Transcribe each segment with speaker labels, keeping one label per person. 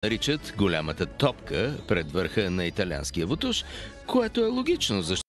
Speaker 1: Наричат голямата топка пред върха на италианския вутуш, което е логично, защото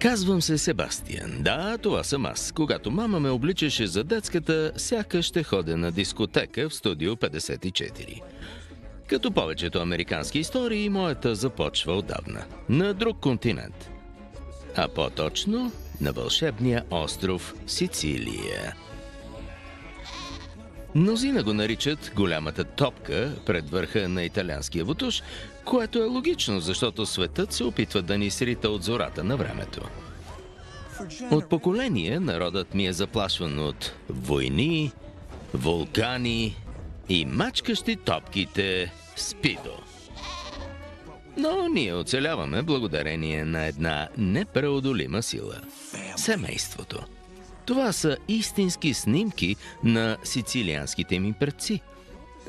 Speaker 1: казвам се Себастиан. Да, това съм аз. Когато мама ме обличаше за детската, сякаш ще ходя на дискотека в Студио 54. Като повечето американски истории, моята започва отдавна. На друг континент. А по-точно на вълшебния остров Сицилия. Мнозина го наричат голямата топка пред върха на италианския вутуш, което е логично, защото светът се опитва да ни срита от зората на времето. От поколение народът ми е заплашван от войни, вулкани и мачкащи топките Спидо. Но ние оцеляваме благодарение на една непреодолима сила – семейството. Това са истински снимки на сицилианските ми предци.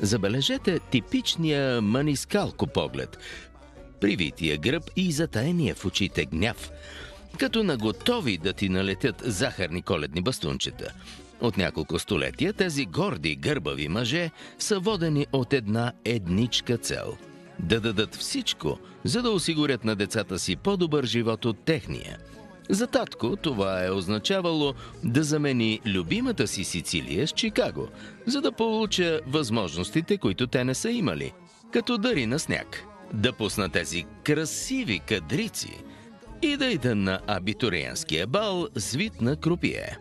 Speaker 1: Забележете типичния манискалко поглед, привития гръб и затаения в очите гняв, като наготови да ти налетят захарни коледни бастунчета. От няколко столетия тези горди гърбави мъже са водени от една едничка цел – да дадат всичко, за да осигурят на децата си по-добър живот от техния. За татко това е означавало да замени любимата си Сицилия с Чикаго, за да получа възможностите, които те не са имали, като дари на сняг, да пусна тези красиви кадрици и да ида на абитуриентския бал с вид на крупие.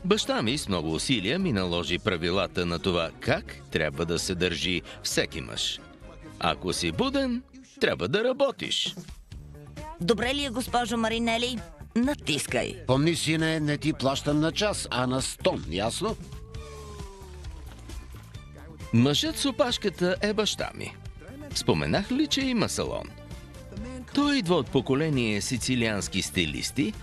Speaker 1: Баща ми с много усилия ми наложи правилата на това как трябва да се държи всеки мъж. Ако си буден, трябва да работиш.
Speaker 2: Добре ли е, госпожо Маринели? Натискай.
Speaker 3: Помни, сине, не ти плащам на час, а на 100, ясно?
Speaker 1: Мъжът с опашката е баща ми. Споменах ли, че има салон? Той идва от поколение сицилиански стилисти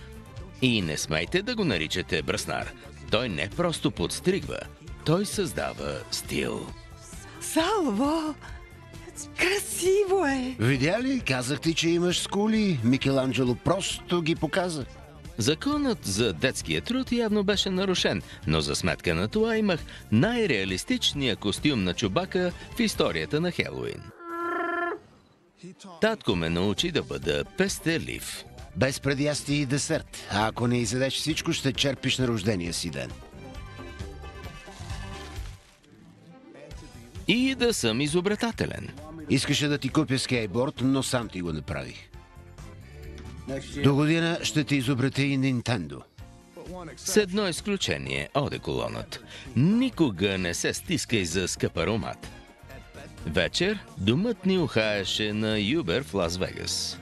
Speaker 1: и не смейте да го наричате браснар. Той не просто подстригва, той създава стил.
Speaker 4: Салво! Красиво е!
Speaker 3: Видя ли? Казах ти, че имаш скули. Микеланджело просто ги показа.
Speaker 1: Законът за детския труд явно беше нарушен, но за сметка на това имах най-реалистичния костюм на Чубака в историята на Хелоуин. Татко ме научи да бъда пестелив.
Speaker 3: Без предястие и десерт. А ако не изядеш всичко, ще черпиш на рождения си ден.
Speaker 1: И да съм изобретателен.
Speaker 3: Искаше да ти купя скейтборд, но сам ти го направих. До година ще ти изобрете и Нинтендо.
Speaker 1: С едно изключение, одеколонът. Никога не се стискай за скъп аромат. Вечер домът ни ухаеше на Юбер в Лас Вегас.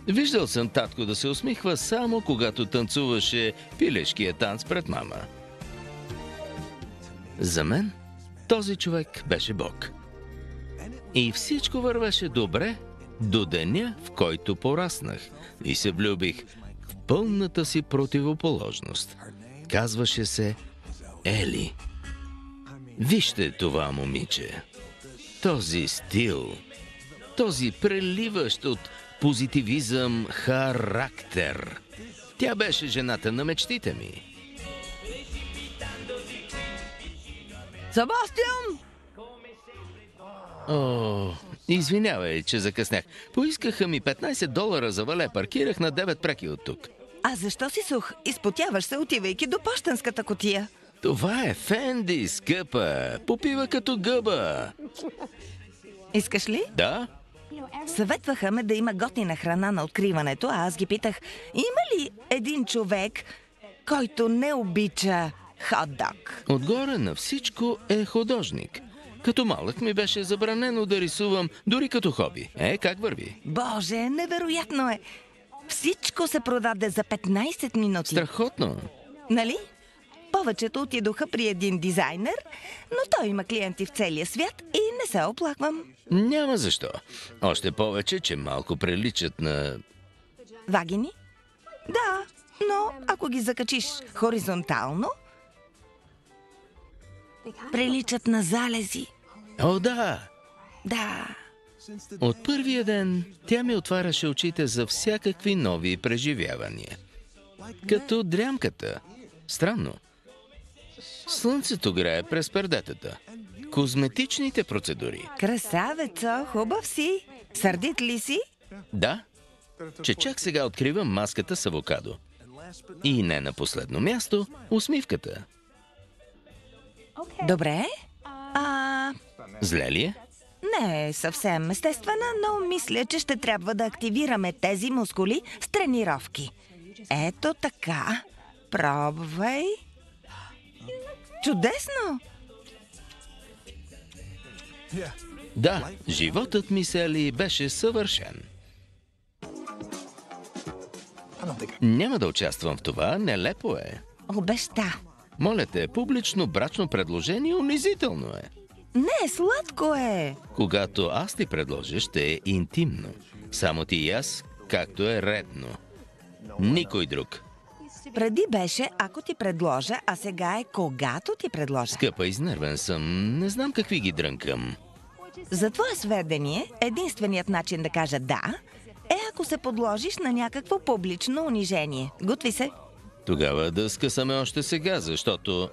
Speaker 1: Виждал съм татко да се усмихва само когато танцуваше пилешкия танц пред мама. За мен този човек беше Бог. И всичко вървеше добре до деня, в който пораснах и се влюбих в пълната си противоположност. Казваше се Ели. Вижте това момиче. Този стил. Този преливащ от позитивизъм характер. Тя беше жената на мечтите ми.
Speaker 4: Себастиан!
Speaker 1: О, извинявай, че закъснях. Поискаха ми $15 за вале. Паркирах на 9 преки от тук.
Speaker 4: А защо си сух? Изпотяваш се, отивайки до пощенската кутия.
Speaker 1: Това е Фенди, скъпа. Попива като гъба.
Speaker 4: Искаш ли?
Speaker 1: Да?
Speaker 4: Съветваха ме да има готина храна на откриването, а аз ги питах, има ли един човек, който не обича хот-дог?
Speaker 1: Отгоре на всичко е художник. Като малък ми беше забранено да рисувам дори като хоби. Как върви?
Speaker 4: Боже, невероятно е! Всичко се продаде за 15 минути.
Speaker 1: Страхотно.
Speaker 4: Нали? Повечето отидоха при един дизайнер, но той има клиенти в целия свят и не се оплаквам.
Speaker 1: Няма защо. Още повече, че малко приличат на...
Speaker 4: Вагини? Да, но ако ги закачиш хоризонтално, приличат на залези.
Speaker 1: О, да!
Speaker 4: Да.
Speaker 1: От първия ден тя ми отваряше очите за всякакви нови преживявания. Като дрямката. Странно. Слънцето грее през пердетата. Козметичните процедури.
Speaker 4: Красавеца, хубав си. Сърдит ли си?
Speaker 1: Да, че чак сега откривам маската с авокадо. И не на последно място, усмивката.
Speaker 4: Добре.
Speaker 1: Зле ли е?
Speaker 4: Не е съвсем естествена, но мисля, че ще трябва да активираме тези мускули с тренировки. Ето така. Пробвай. Чудесно!
Speaker 1: Да, животът ми, Сели, беше съвършен. Няма да участвам в това, нелепо е.
Speaker 4: Обеща.
Speaker 1: Моля те, публично брачно предложение унизително е.
Speaker 4: Не, сладко е.
Speaker 1: Когато аз ти предложа, ще е интимно. Само ти и аз, както е редно. Никой друг.
Speaker 4: Преди беше, ако ти предложа, а сега е когато ти предложа.
Speaker 1: Скъпа, изнервен съм. Не знам какви ги дрънкам.
Speaker 4: За твое сведение, единственият начин да кажа да е ако се подложиш на някакво публично унижение. Готви се?
Speaker 1: Тогава да скъсаме още сега, защото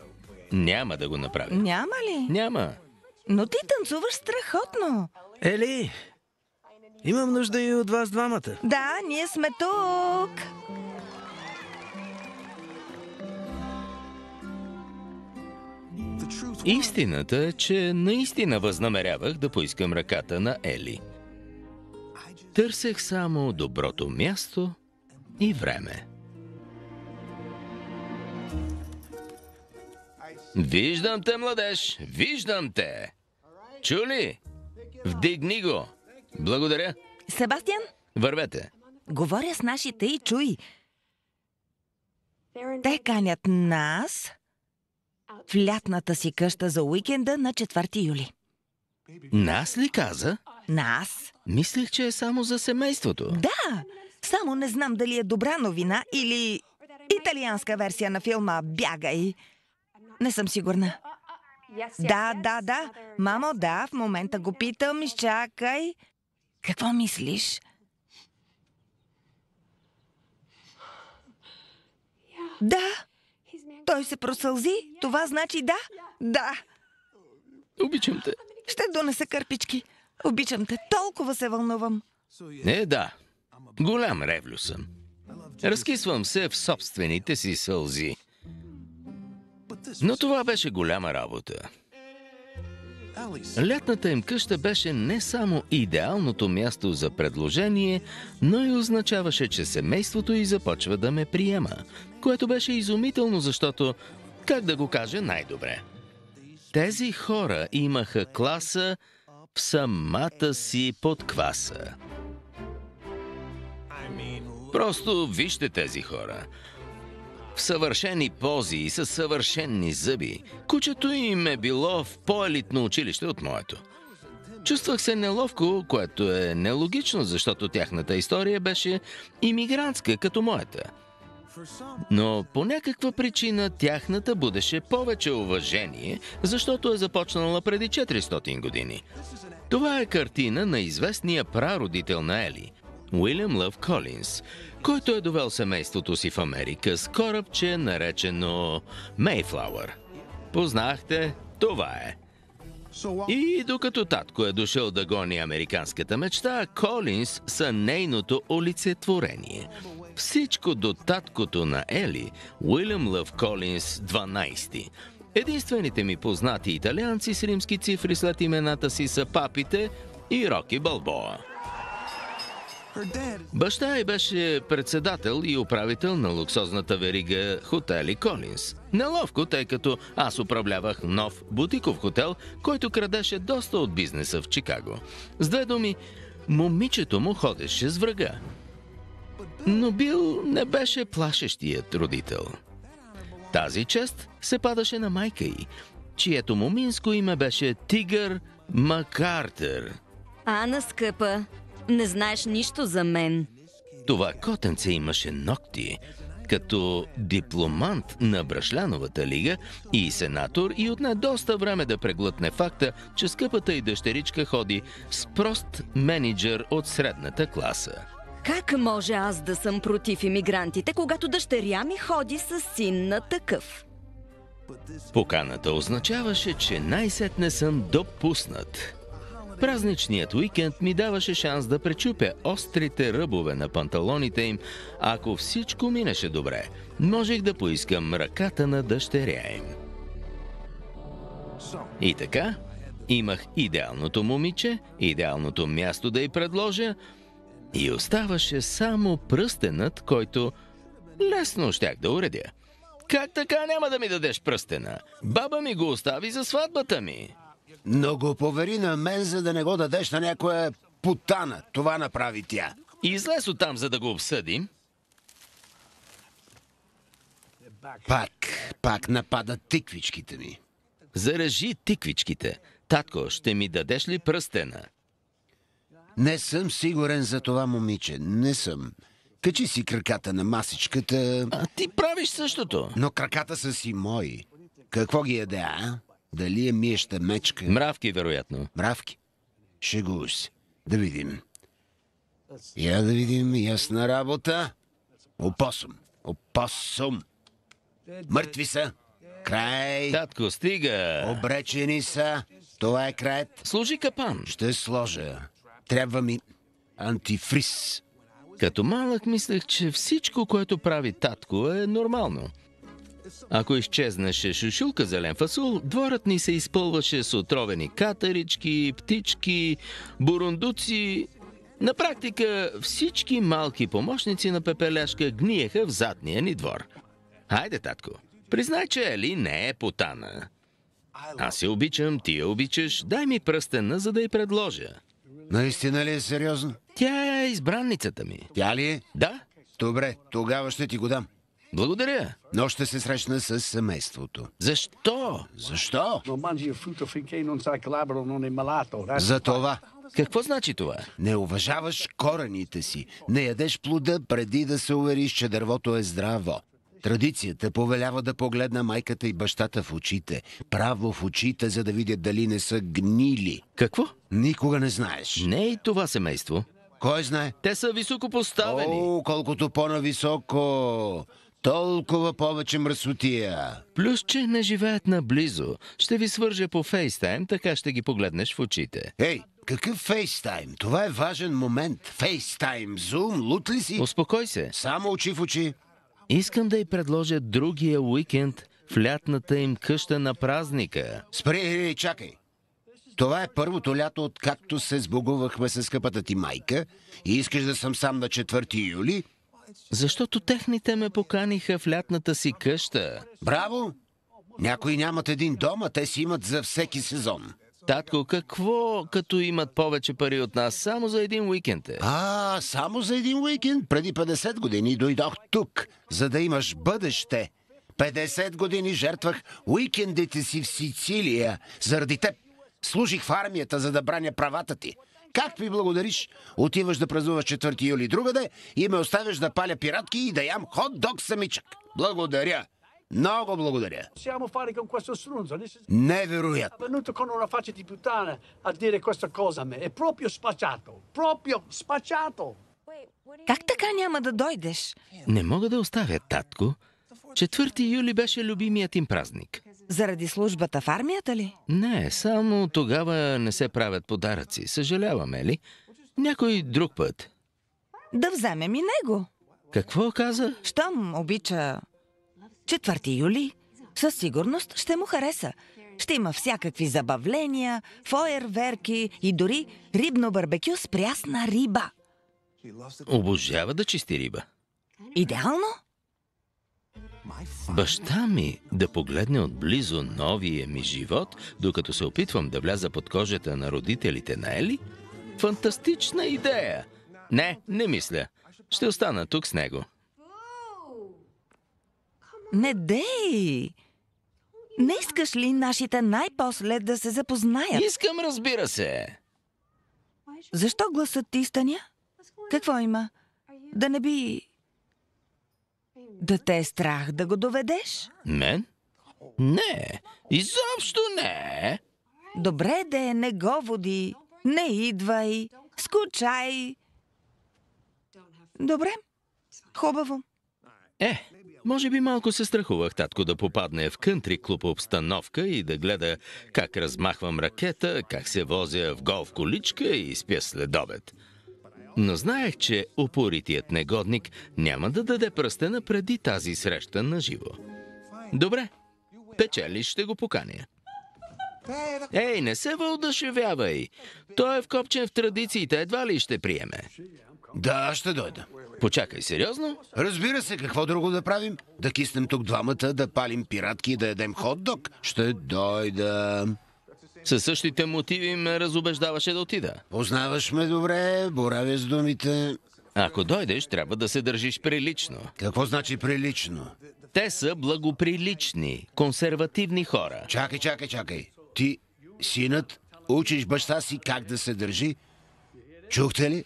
Speaker 1: няма да го направя.
Speaker 4: Няма ли?
Speaker 1: Няма.
Speaker 4: Но ти танцуваш страхотно.
Speaker 5: Ели, имам нужда и от вас двамата.
Speaker 4: Да, ние сме тук.
Speaker 1: Истината е, че наистина възнамерявах да поискам ръката на Ели. Търсех само доброто място и време. Виждам те, младеж! Виждам те! Чули? Вдигни го! Благодаря.
Speaker 4: Себастиан,
Speaker 1: Вървете.
Speaker 4: говоря с нашите и чуй. Те канят нас в лятната си къща за уикенда на 4 юли.
Speaker 1: Нас ли каза?
Speaker 4: Нас?
Speaker 1: Мислех, че е само за семейството.
Speaker 4: Да! Само не знам дали е добра новина или италианска версия на филма «Бягай». Не съм сигурна. Да. Мамо, да, в момента го питам. Изчакай. Какво мислиш? Да. Той се просълзи. Това значи да. Да.
Speaker 1: Обичам те.
Speaker 4: Ще донеса кърпички. Обичам те. Толкова се вълнувам.
Speaker 1: Да. Голям ревлю съм. Разкисвам се в собствените си сълзи. Но това беше голяма работа. Лятната им къща беше не само идеалното място за предложение, но и означаваше, че семейството й започва да ме приема, което беше изумително, защото, как да го кажа най-добре, тези хора имаха класа в самата си подкваса. Просто вижте тези хора. В съвършени пози и със съвършени зъби. Кучето им е било в по-елитно училище от моето. Чувствах се неловко, което е нелогично, защото тяхната история беше имигрантска, като моята. Но по някаква причина тяхната будеше повече уважение, защото е започнала преди 400 години. Това е картина на известния прародител на Ели, Уилям Лъв Колинс, който е довел семейството си в Америка с корабче, наречено Мейфлауър. Познахте? Това е. И докато татко е дошъл да гони американската мечта, Колинс са нейното олицетворение. Всичко до таткото на Ели, Уилям Лъв Колинс 12. Единствените ми познати италианци с римски цифри след имената си са папите и Роки Балбоа. Баща й беше председател и управител на луксозната верига хотели Колинс. Неловко, тъй като аз управлявах нов бутиков хотел, който крадеше доста от бизнеса в Чикаго. С две думи, момичето му ходеше с врага. Но Бил не беше плашещият родител. Тази чест се падаше на майка й, чието моминско име беше Тигър Макартър.
Speaker 6: Ана, скъпа, не знаеш нищо за мен.
Speaker 1: Това котенце имаше ногти. Като дипломант на Брашляновата лига и сенатор, и отне доста време да преглътне факта, че скъпата й дъщеричка ходи с прост менеджер от средната класа.
Speaker 6: Как може аз да съм против имигрантите, когато дъщеря ми ходи с син на такъв?
Speaker 1: Поканата означаваше, че най-сетне съм допуснат. Празничният уикенд ми даваше шанс да пречупя острите ръбове на панталоните им. Ако всичко минеше добре, можех да поискам ръката на дъщеря им. И така, имах идеалното момиче, идеалното място да й предложа и оставаше само пръстенът, който лесно щях да уредя. Как така няма да ми дадеш пръстена? Баба ми го остави за сватбата ми.
Speaker 3: Но го повери на мен, за да не го дадеш на някоя путана. Това направи тя.
Speaker 1: Излез оттам, за да го обсъдим.
Speaker 3: Пак нападат тиквичките ми.
Speaker 1: Заражи тиквичките. Татко, ще ми дадеш ли пръстена?
Speaker 3: Не съм сигурен за това, момиче. Не съм. Качи си краката на масичката.
Speaker 1: А ти правиш същото.
Speaker 3: Но краката са си мои. Какво ги яде, а? Дали е миеща мечка?
Speaker 1: Мравки, вероятно.
Speaker 3: Мравки? Шегуваш се. Да видим. Я да видим. Ясна работа. Опосум. Мъртви са. Край.
Speaker 1: Татко, стига.
Speaker 3: Обречени са. Това е краят.
Speaker 1: Служи капан.
Speaker 3: Ще сложа. Трябва ми антифриз.
Speaker 1: Като малък мислех, че всичко, което прави татко, е нормално. Ако изчезнеше шушулка зелен фасул, дворът ни се изпълваше с отровени катерички, птички, бурундуци. На практика всички малки помощници на Пепеляшка гниеха в задния ни двор. Хайде, татко, признай, че Ели не е путана. Аз я обичам, ти я обичаш, дай ми пръстена, за да й предложа.
Speaker 3: Наистина ли е сериозно?
Speaker 1: Тя е избранницата ми.
Speaker 3: Тя ли е?
Speaker 1: Да,
Speaker 3: Добре, тогава ще ти го дам.
Speaker 1: благодаря.
Speaker 3: Но ще се срещна с семейството.
Speaker 1: Защо?
Speaker 3: Защо?
Speaker 7: Non mangi il frutto finché non sai che l'albero non è malato.
Speaker 3: За това.
Speaker 1: Какво значи това?
Speaker 3: Не уважаваш корените си. Не ядеш плода преди да се увериш, че дървото е здраво. Традицията повелява да погледна майката и бащата в очите. Право в очите, за да видят дали не са гнили.
Speaker 1: Какво?
Speaker 3: Никога не знаеш.
Speaker 1: Не е и това семейство.
Speaker 3: Кой знае?
Speaker 1: Те са високо поставени.
Speaker 3: О, колкото по-нависоко, толкова повече мръсотия.
Speaker 1: Плюс, че не живеят наблизо. Ще ви свържа по фейстайм, така ще ги погледнеш в очите.
Speaker 3: Ей, какъв фейстайм? Това е важен момент. Фейстайм, зум, лут ли си?
Speaker 1: Успокой се.
Speaker 3: Само очи в очи.
Speaker 1: Искам да й предложа другия уикенд в лятната им къща на празника.
Speaker 3: Спри, чакай. Това е първото лято, откакто се сбогувахме с скъпата ти майка и искаш да съм сам на 4 юли?
Speaker 1: Защото техните ме поканиха в лятната си къща.
Speaker 3: Браво! Някои нямат един дом, а те си имат за всеки сезон.
Speaker 1: Татко, какво като имат повече пари от нас само за един уикенд е?
Speaker 3: Само за един уикенд? Преди 50 години дойдох тук, за да имаш бъдеще. 50 години жертвах уикендите си в Сицилия. Заради теб служих в армията, за да браня правата ти. Как ми благодариш? Отиваш да празнуваш 4 юли другаде и ме оставяш да паля пиратки и да ям хот-дог самичък. Благодаря. Много благодаря.
Speaker 7: Possiamo fare con questo strunzo?
Speaker 3: Невероятно.
Speaker 7: È venuto con una faccia di puttana a dire questa cosa a me. È proprio spacciato. Proprio spacciato.
Speaker 4: Как така няма да дойдеш?
Speaker 1: Не мога да оставя, татко. 4 юли беше любимият им празник.
Speaker 4: Заради службата в армията ли?
Speaker 1: Не, само тогава не се правят подаръци. Съжаляваме ли? Някой друг път.
Speaker 4: Да вземем и него.
Speaker 1: Какво каза?
Speaker 4: Щом обича 4 юли, със сигурност ще му хареса. Ще има всякакви забавления, фойерверки и дори рибно барбекю с прясна риба.
Speaker 1: Обожава да чисти риба.
Speaker 4: Идеално?
Speaker 1: Баща ми да погледне отблизо новия ми живот, докато се опитвам да вляза под кожата на родителите на Ели? Фантастична идея! Не мисля. Ще остана тук с него.
Speaker 4: Не дей! Не искаш ли нашите най-после да се запознаят?
Speaker 1: Искам, разбира се.
Speaker 4: Защо гласът ти стъня? Какво има? Да не би... Да те е страх да го доведеш?
Speaker 1: Мен? Не, изобщо не.
Speaker 4: Добре, де, не го води. Не идвай. Скучай. Добре. Хубаво.
Speaker 1: Може би малко се страхувах татко да попадне в кънтри клуб обстановка и да гледа как размахвам ракета, как се возя в голф количка и спя след обед. Но знаех, че упоритият негодник няма да даде пръстена преди тази среща на живо. Добре, печелиш, ще го поканя. Ей, не се въодушевявай! Той е вкопчен в традициите, едва ли ще приеме.
Speaker 3: Да, ще дойда.
Speaker 1: Почакай, сериозно?
Speaker 3: Разбира се, какво друго да правим? Да киснем тук двамата, да палим пиратки и да ядем хот-дог? Ще дойда.
Speaker 1: Със същите мотиви ме разубеждаваше да отида.
Speaker 3: Познаваш ме добре, боравя с думите.
Speaker 1: Ако дойдеш, трябва да се държиш прилично.
Speaker 3: Какво значи прилично?
Speaker 1: Те са благоприлични, консервативни хора.
Speaker 3: Чакай. Ти, синът, учиш баща си как да се държи? Чухте ли?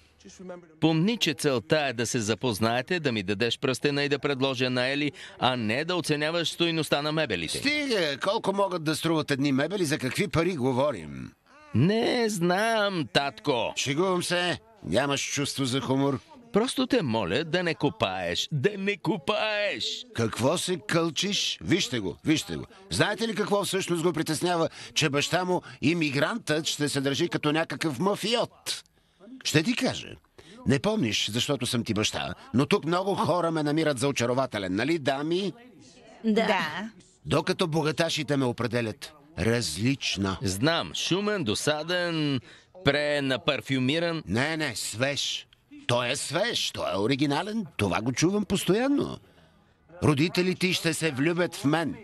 Speaker 1: Помни, че целта е да се запознаете, да ми дадеш пръстена и да предложа на Ели, а не да оценяваш стойността на мебелите.
Speaker 3: Стига, колко могат да струват едни мебели, за какви пари говорим?
Speaker 1: Не знам, татко.
Speaker 3: Шегувам се, нямаш чувство за хумор.
Speaker 1: Просто те моля да не копаеш. Да не копаеш!
Speaker 3: Какво се кълчиш? Вижте го. Знаете ли какво всъщност го притеснява? Че баща му, имигрантът, ще се държи като някакъв мафиот. Ще ти кажа. Не помниш, защото съм ти баща, но тук много хора ме намират за очарователен, нали, дами?
Speaker 4: Да.
Speaker 3: Докато богаташите ме определят различна.
Speaker 1: Знам, шумен, досаден, пренапарфюмиран.
Speaker 3: Не, свеж. Той е свеж, той е оригинален. Това го чувам постоянно. Родителите ти ще се влюбят в мен.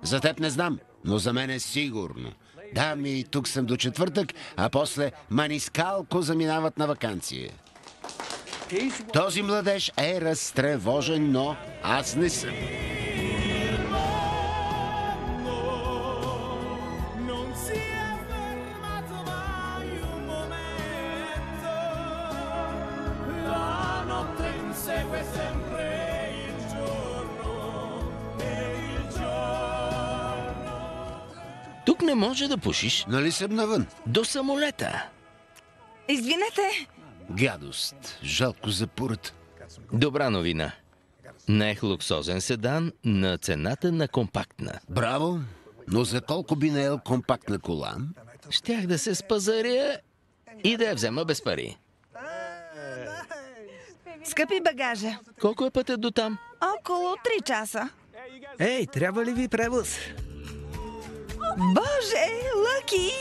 Speaker 3: За теб не знам, но за мен е сигурно. Дами, тук съм до четвъртък, а после манискалко заминават на ваканция. Този младеж е разтревожен, но аз не съм.
Speaker 1: Тук не може да пушиш.
Speaker 3: Нали съм навън?
Speaker 1: До самолета.
Speaker 4: Извинете.
Speaker 3: Гадост. Жалко за пурата.
Speaker 1: Добра новина. Наех луксозен седан на цената на компактна.
Speaker 3: Браво! Но за колко би наел компактна кола?
Speaker 1: Щях да се спазаря и да я взема без пари.
Speaker 4: Скъпи багажа.
Speaker 1: Колко е пътят до там?
Speaker 4: Около 3 часа.
Speaker 5: Ей, трябва ли ви превоз?
Speaker 4: Боже, Лъки!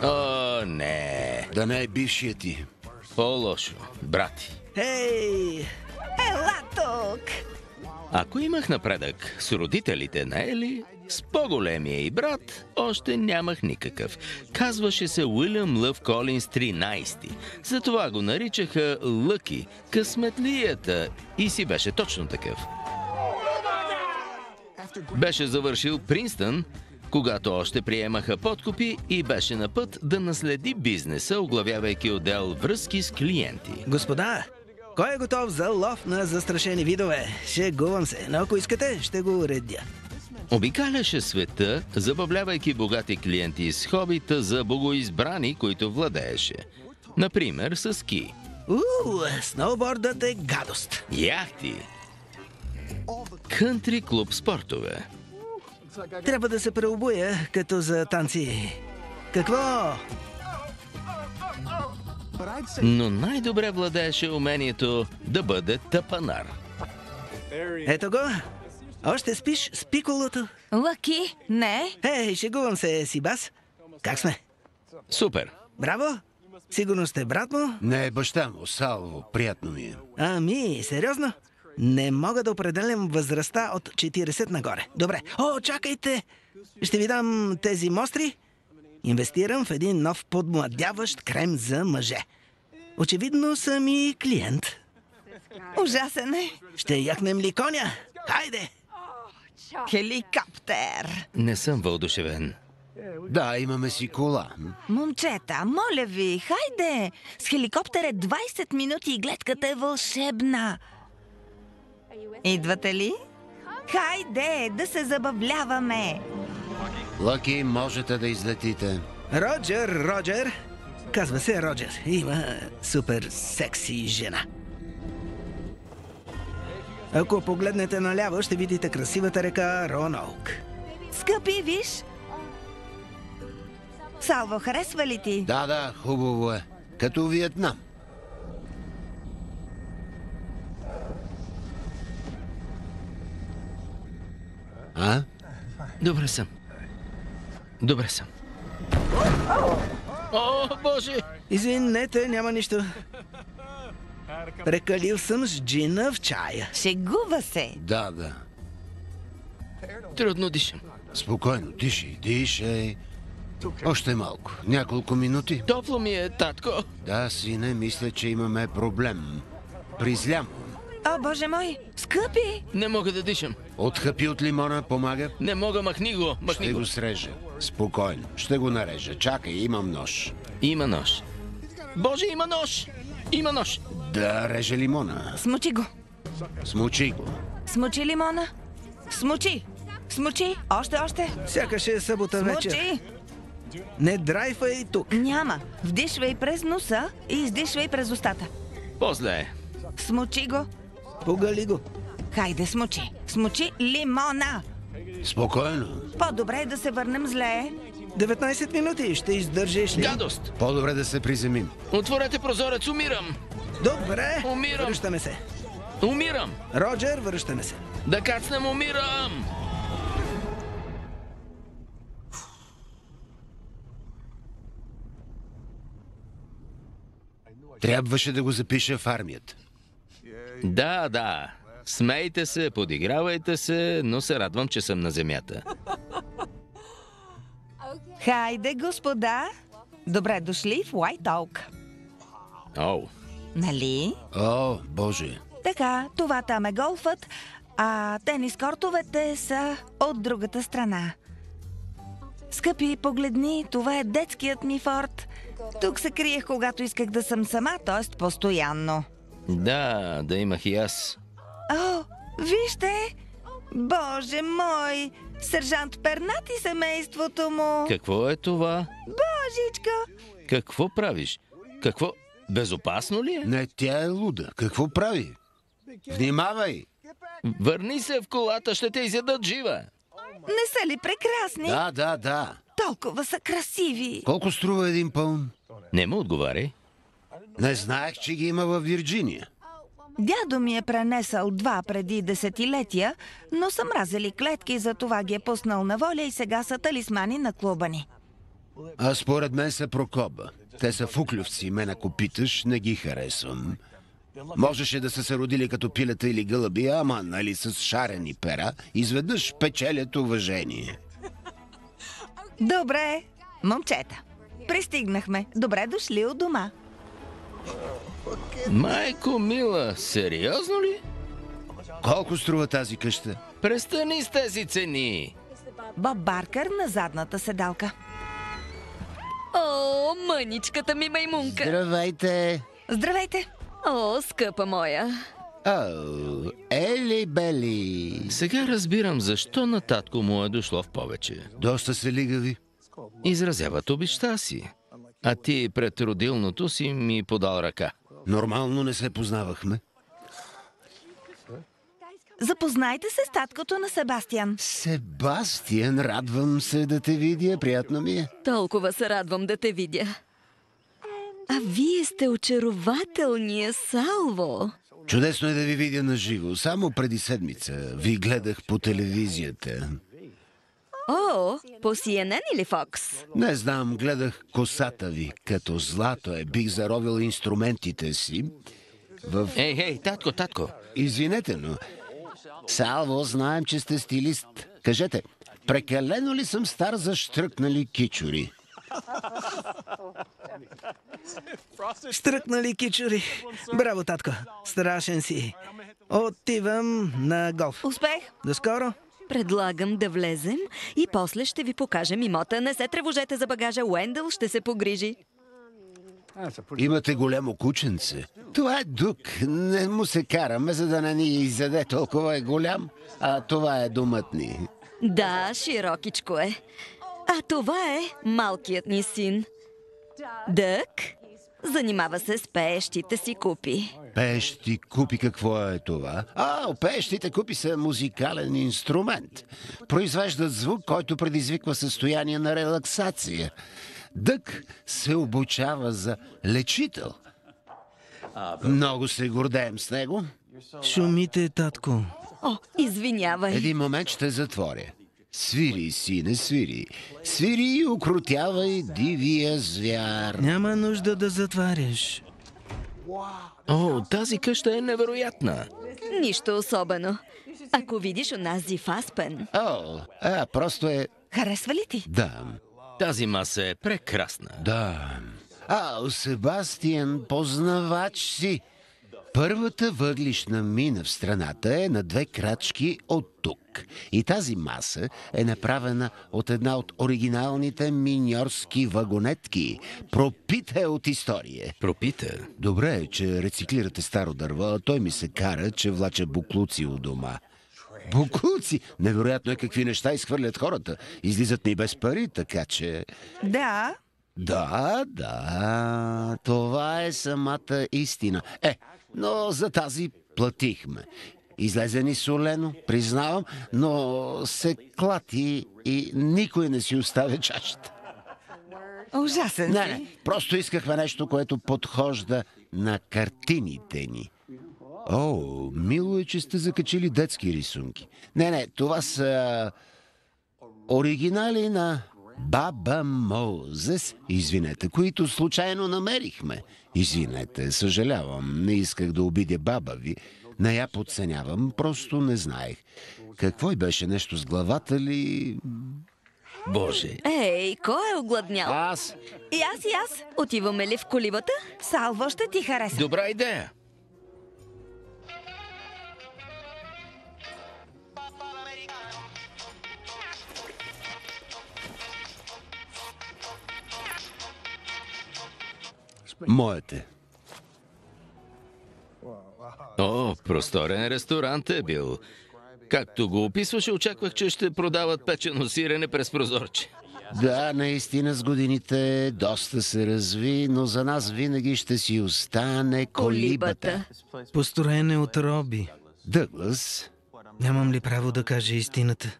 Speaker 1: О, не.
Speaker 3: Да не е бившия ти.
Speaker 1: По-лошо, брати.
Speaker 5: Ей!
Speaker 4: Ела тук!
Speaker 1: Ако имах напредък с родителите на Ели, с по-големия и брат още нямах никакъв. Казваше се Уилям Лъв Колинс 13. Затова го наричаха Лъки, късметлията, и си беше точно такъв. Беше завършил Принстън, когато още приемаха подкупи, и беше на път да наследи бизнеса, оглавявайки отдел връзки с клиенти.
Speaker 5: Господа, кой е готов за лов на застрашени видове? Шегувам се, но ако искате, ще го уредя.
Speaker 1: Обикаляше света, забавлявайки богати клиенти с хобита за богоизбрани, които владееше. Например, с ски.
Speaker 5: Сноубордът е гадост.
Speaker 1: Яхти. Кънтри клуб спортове.
Speaker 5: Трябва да се преобуя, като за танци. Какво?
Speaker 1: Но най-добре владееше умението да бъде тъпанар.
Speaker 5: Ето го. Още спиш с пиколото?
Speaker 4: Лъки, не.
Speaker 5: Ей, шегувам се, Сибас. Как сме?
Speaker 1: Супер.
Speaker 5: Браво! Сигурно сте брат му?
Speaker 3: Не, баща му, Салво. Приятно ми е.
Speaker 5: Ами, сериозно? Не мога да определям възрастта от 40 нагоре. Добре. О, чакайте! Ще ви дам тези мостри. Инвестирам в един нов подмладяващ крем за мъже. Очевидно съм и клиент.
Speaker 4: Ужасен е.
Speaker 5: Ще яхнем ли коня? Хайде!
Speaker 4: Хеликоптер!
Speaker 1: Не съм въодушевен.
Speaker 3: Да, имаме си кола.
Speaker 4: Момчета, моля ви, хайде! С хеликоптер е 20 минути и гледката е вълшебна. Идвате ли? Хайде, да се забавляваме!
Speaker 3: Лъки, можете да излетите.
Speaker 5: Роджер. Казва се Роджер. Има супер секси жена. Ако погледнете наляво, ще видите красивата река Роноук.
Speaker 4: Скъпи, виж! Салво, харесва ли ти?
Speaker 3: Да, хубаво е. Като Виетнам. А?
Speaker 1: Добре съм. О, Боже!
Speaker 5: Извинете, няма нищо. Прекалил съм с джина в чая.
Speaker 4: Шегува се.
Speaker 3: Да.
Speaker 1: Трудно дишам.
Speaker 3: Спокойно, дишай. Още малко. Няколко минути.
Speaker 1: Топло ми е, татко.
Speaker 3: Да, сине, мисля, че имаме проблем. Призлям.
Speaker 4: О, Боже мой! Скъпи!
Speaker 1: Не мога да дишам.
Speaker 3: Отхъпи от лимона, помага.
Speaker 1: Не мога, махни го.
Speaker 3: Ще го срежа. Спокойно. Ще го нарежа. Чакай, имам нож.
Speaker 1: Има нож. Боже, има нож.
Speaker 3: Да, реже лимона.
Speaker 4: Смучи го.
Speaker 3: Смучи го.
Speaker 4: Смучи лимона. Смучи. Още.
Speaker 5: Сякаш е събота вечер.
Speaker 4: Смучи.
Speaker 5: Не драйфай тук.
Speaker 4: Няма. Вдишвай през носа и издишвай през устата.
Speaker 1: По-зле е.
Speaker 4: Смучи го.
Speaker 5: Погали го.
Speaker 4: Хайде, смучи лимона.
Speaker 3: Спокойно.
Speaker 4: По-добре е да се върнем зле.
Speaker 5: 19 минути. Ще издържиш ли?
Speaker 1: Гадост!
Speaker 3: По-добре да се приземим.
Speaker 1: Отворете прозорец, умирам!
Speaker 5: Добре.
Speaker 1: Умирам.
Speaker 5: Връщаме се.
Speaker 1: Умирам!
Speaker 5: Роджер, връщаме се.
Speaker 1: Да кацнем, умирам!
Speaker 3: Трябваше да го запиша в армията.
Speaker 1: Да. Смейте се, подигравайте се, но се радвам, че съм на земята.
Speaker 4: Хайде, господа. Добре дошли в Уайт Оук.
Speaker 1: Оу.
Speaker 4: Нали?
Speaker 3: О, Боже.
Speaker 4: Така, това там е голфът, а тенис кортовете са от другата страна. Скъпи, погледни, това е детският ми форт. Тук се криех, когато исках да съм сама, т.е. постоянно.
Speaker 1: Да имах и аз.
Speaker 4: О, вижте! Боже мой! Сержант Пернат и семейството му!
Speaker 1: Какво е това?
Speaker 4: Божичко!
Speaker 1: Какво правиш? Какво? Безопасно ли е?
Speaker 3: Не, тя е луда. Какво прави? Внимавай!
Speaker 1: Върни се в колата, ще те изядат жива.
Speaker 4: Не са ли прекрасни?
Speaker 3: Да.
Speaker 4: Толкова са красиви!
Speaker 3: Колко струва един пълн?
Speaker 1: Не му отговаряй.
Speaker 3: Не знаех, че ги има във Вирджиния.
Speaker 4: Дядо ми е пренесъл 2 преди десетилетия, но са мразели клетки, затова ги е пуснал на воля и сега са талисмани на клуба ни.
Speaker 3: А според мен са прокоба. Те са фуклювци, мен ако питаш, не ги харесвам. Можеше да са се родили като пилета или гълъби, ама нали с шарени пера, изведнъж печелят уважение.
Speaker 4: Добре, момчета. Пристигнахме. Добре дошли у дома.
Speaker 1: Майко мила, сериозно ли?
Speaker 3: Колко струва тази къща?
Speaker 1: Престани с тези цени.
Speaker 4: Боб Баркър на задната седалка.
Speaker 6: О, мъничката ми маймунка.
Speaker 3: Здравейте!
Speaker 4: Здравейте!
Speaker 6: О, скъпа моя.
Speaker 3: О, Ели Бели!
Speaker 1: Сега разбирам защо на татко му е дошло в повече.
Speaker 3: Доста се лигави.
Speaker 1: Изразяват обичта си. А ти пред родилното си ми подал ръка.
Speaker 3: Нормално не се познавахме.
Speaker 4: Запознайте се с таткото на Себастиан.
Speaker 3: Себастиан, радвам се да те видя. Приятно ми е.
Speaker 6: Толкова се радвам да те видя. А вие сте очарователния Салво.
Speaker 3: Чудесно е да ви видя на живо. Само преди седмица ви гледах по телевизията.
Speaker 6: О, по CNN или Fox?
Speaker 3: Не знам, гледах косата ви. Като злато е, бих заровил инструментите си в...
Speaker 1: Ей, татко.
Speaker 3: Извинете, но... Салво, знаем, че сте стилист. Кажете, прекалено ли съм стар за штръкнали кичури?
Speaker 5: Штръкнали кичури. Браво, татко. Страшен си. Отивам на голф.
Speaker 4: Успех!
Speaker 5: До скоро.
Speaker 6: Предлагам да влезем и после ще ви покажем имота. Не се тревожете за багажа, Уендъл ще се погрижи.
Speaker 3: Имате голямо кученце. Това е Дук. Не му се караме, за да не ни изяде, толкова е голям. А това е домът ни.
Speaker 6: Да, широкичко е. А това е малкият ни син. Дък занимава се с пеещите си купи.
Speaker 3: Пеещи купи, какво е това? Пеещите купи са музикален инструмент. Произвеждат звук, който предизвиква състояние на релаксация. Дък се обучава за лечител. Много се гордеем с него.
Speaker 5: Шумите, татко.
Speaker 6: О, извинявай.
Speaker 3: Един момент ще затворя. Свири, сине, свири. Свири и укротявай дивия звяр.
Speaker 5: Няма нужда да затваряш.
Speaker 1: О, тази къща е невероятна.
Speaker 6: Нищо особено. Ако видиш онази Фаспен.
Speaker 3: Просто е...
Speaker 4: Харесва ли ти?
Speaker 3: Да.
Speaker 1: Тази маса е прекрасна.
Speaker 3: Да. Себастиан, познавач си. Първата въглищна мина в страната е на 2 крачки от тук. И тази маса е направена от една от оригиналните миньорски вагонетки. Пропита е от история.
Speaker 1: Пропита?
Speaker 3: Добре е, че рециклирате старо дърво, а той ми се кара, че влача буклуци у дома. Буклуци? Невероятно е какви неща изхвърлят хората. Излизат ни без пари, така че...
Speaker 4: Да.
Speaker 3: Да, това е самата истина. Но за тази платихме. Излезе ни солено, признавам, но се клати и никой не си оставя чашата.
Speaker 4: Ужасен си.
Speaker 3: Не, просто искахме нещо, което подхожда на картините ни. Мило е, че сте закачили детски рисунки. Не, това са оригинали на Баба Мозес, извинете, които случайно намерихме. Извинете, съжалявам, не исках да обидя баба ви. Не я подценявам, просто не знаех. Какво й беше, нещо с главата ли?
Speaker 1: Боже.
Speaker 6: Ей, кой е огладнял?
Speaker 3: Аз.
Speaker 6: И аз. Отиваме ли в колибата?
Speaker 4: Салво, ще ти хареса.
Speaker 1: Добра идея.
Speaker 3: Моете.
Speaker 1: Просторен ресторант е бил. Както го описваше, очаквах, че ще продават печено сирене през прозорче.
Speaker 3: Да, наистина с годините доста се разви, но за нас винаги ще си остане колибата.
Speaker 5: Построен е от роби.
Speaker 3: Дъглас.
Speaker 5: Нямам ли право да кажа истината?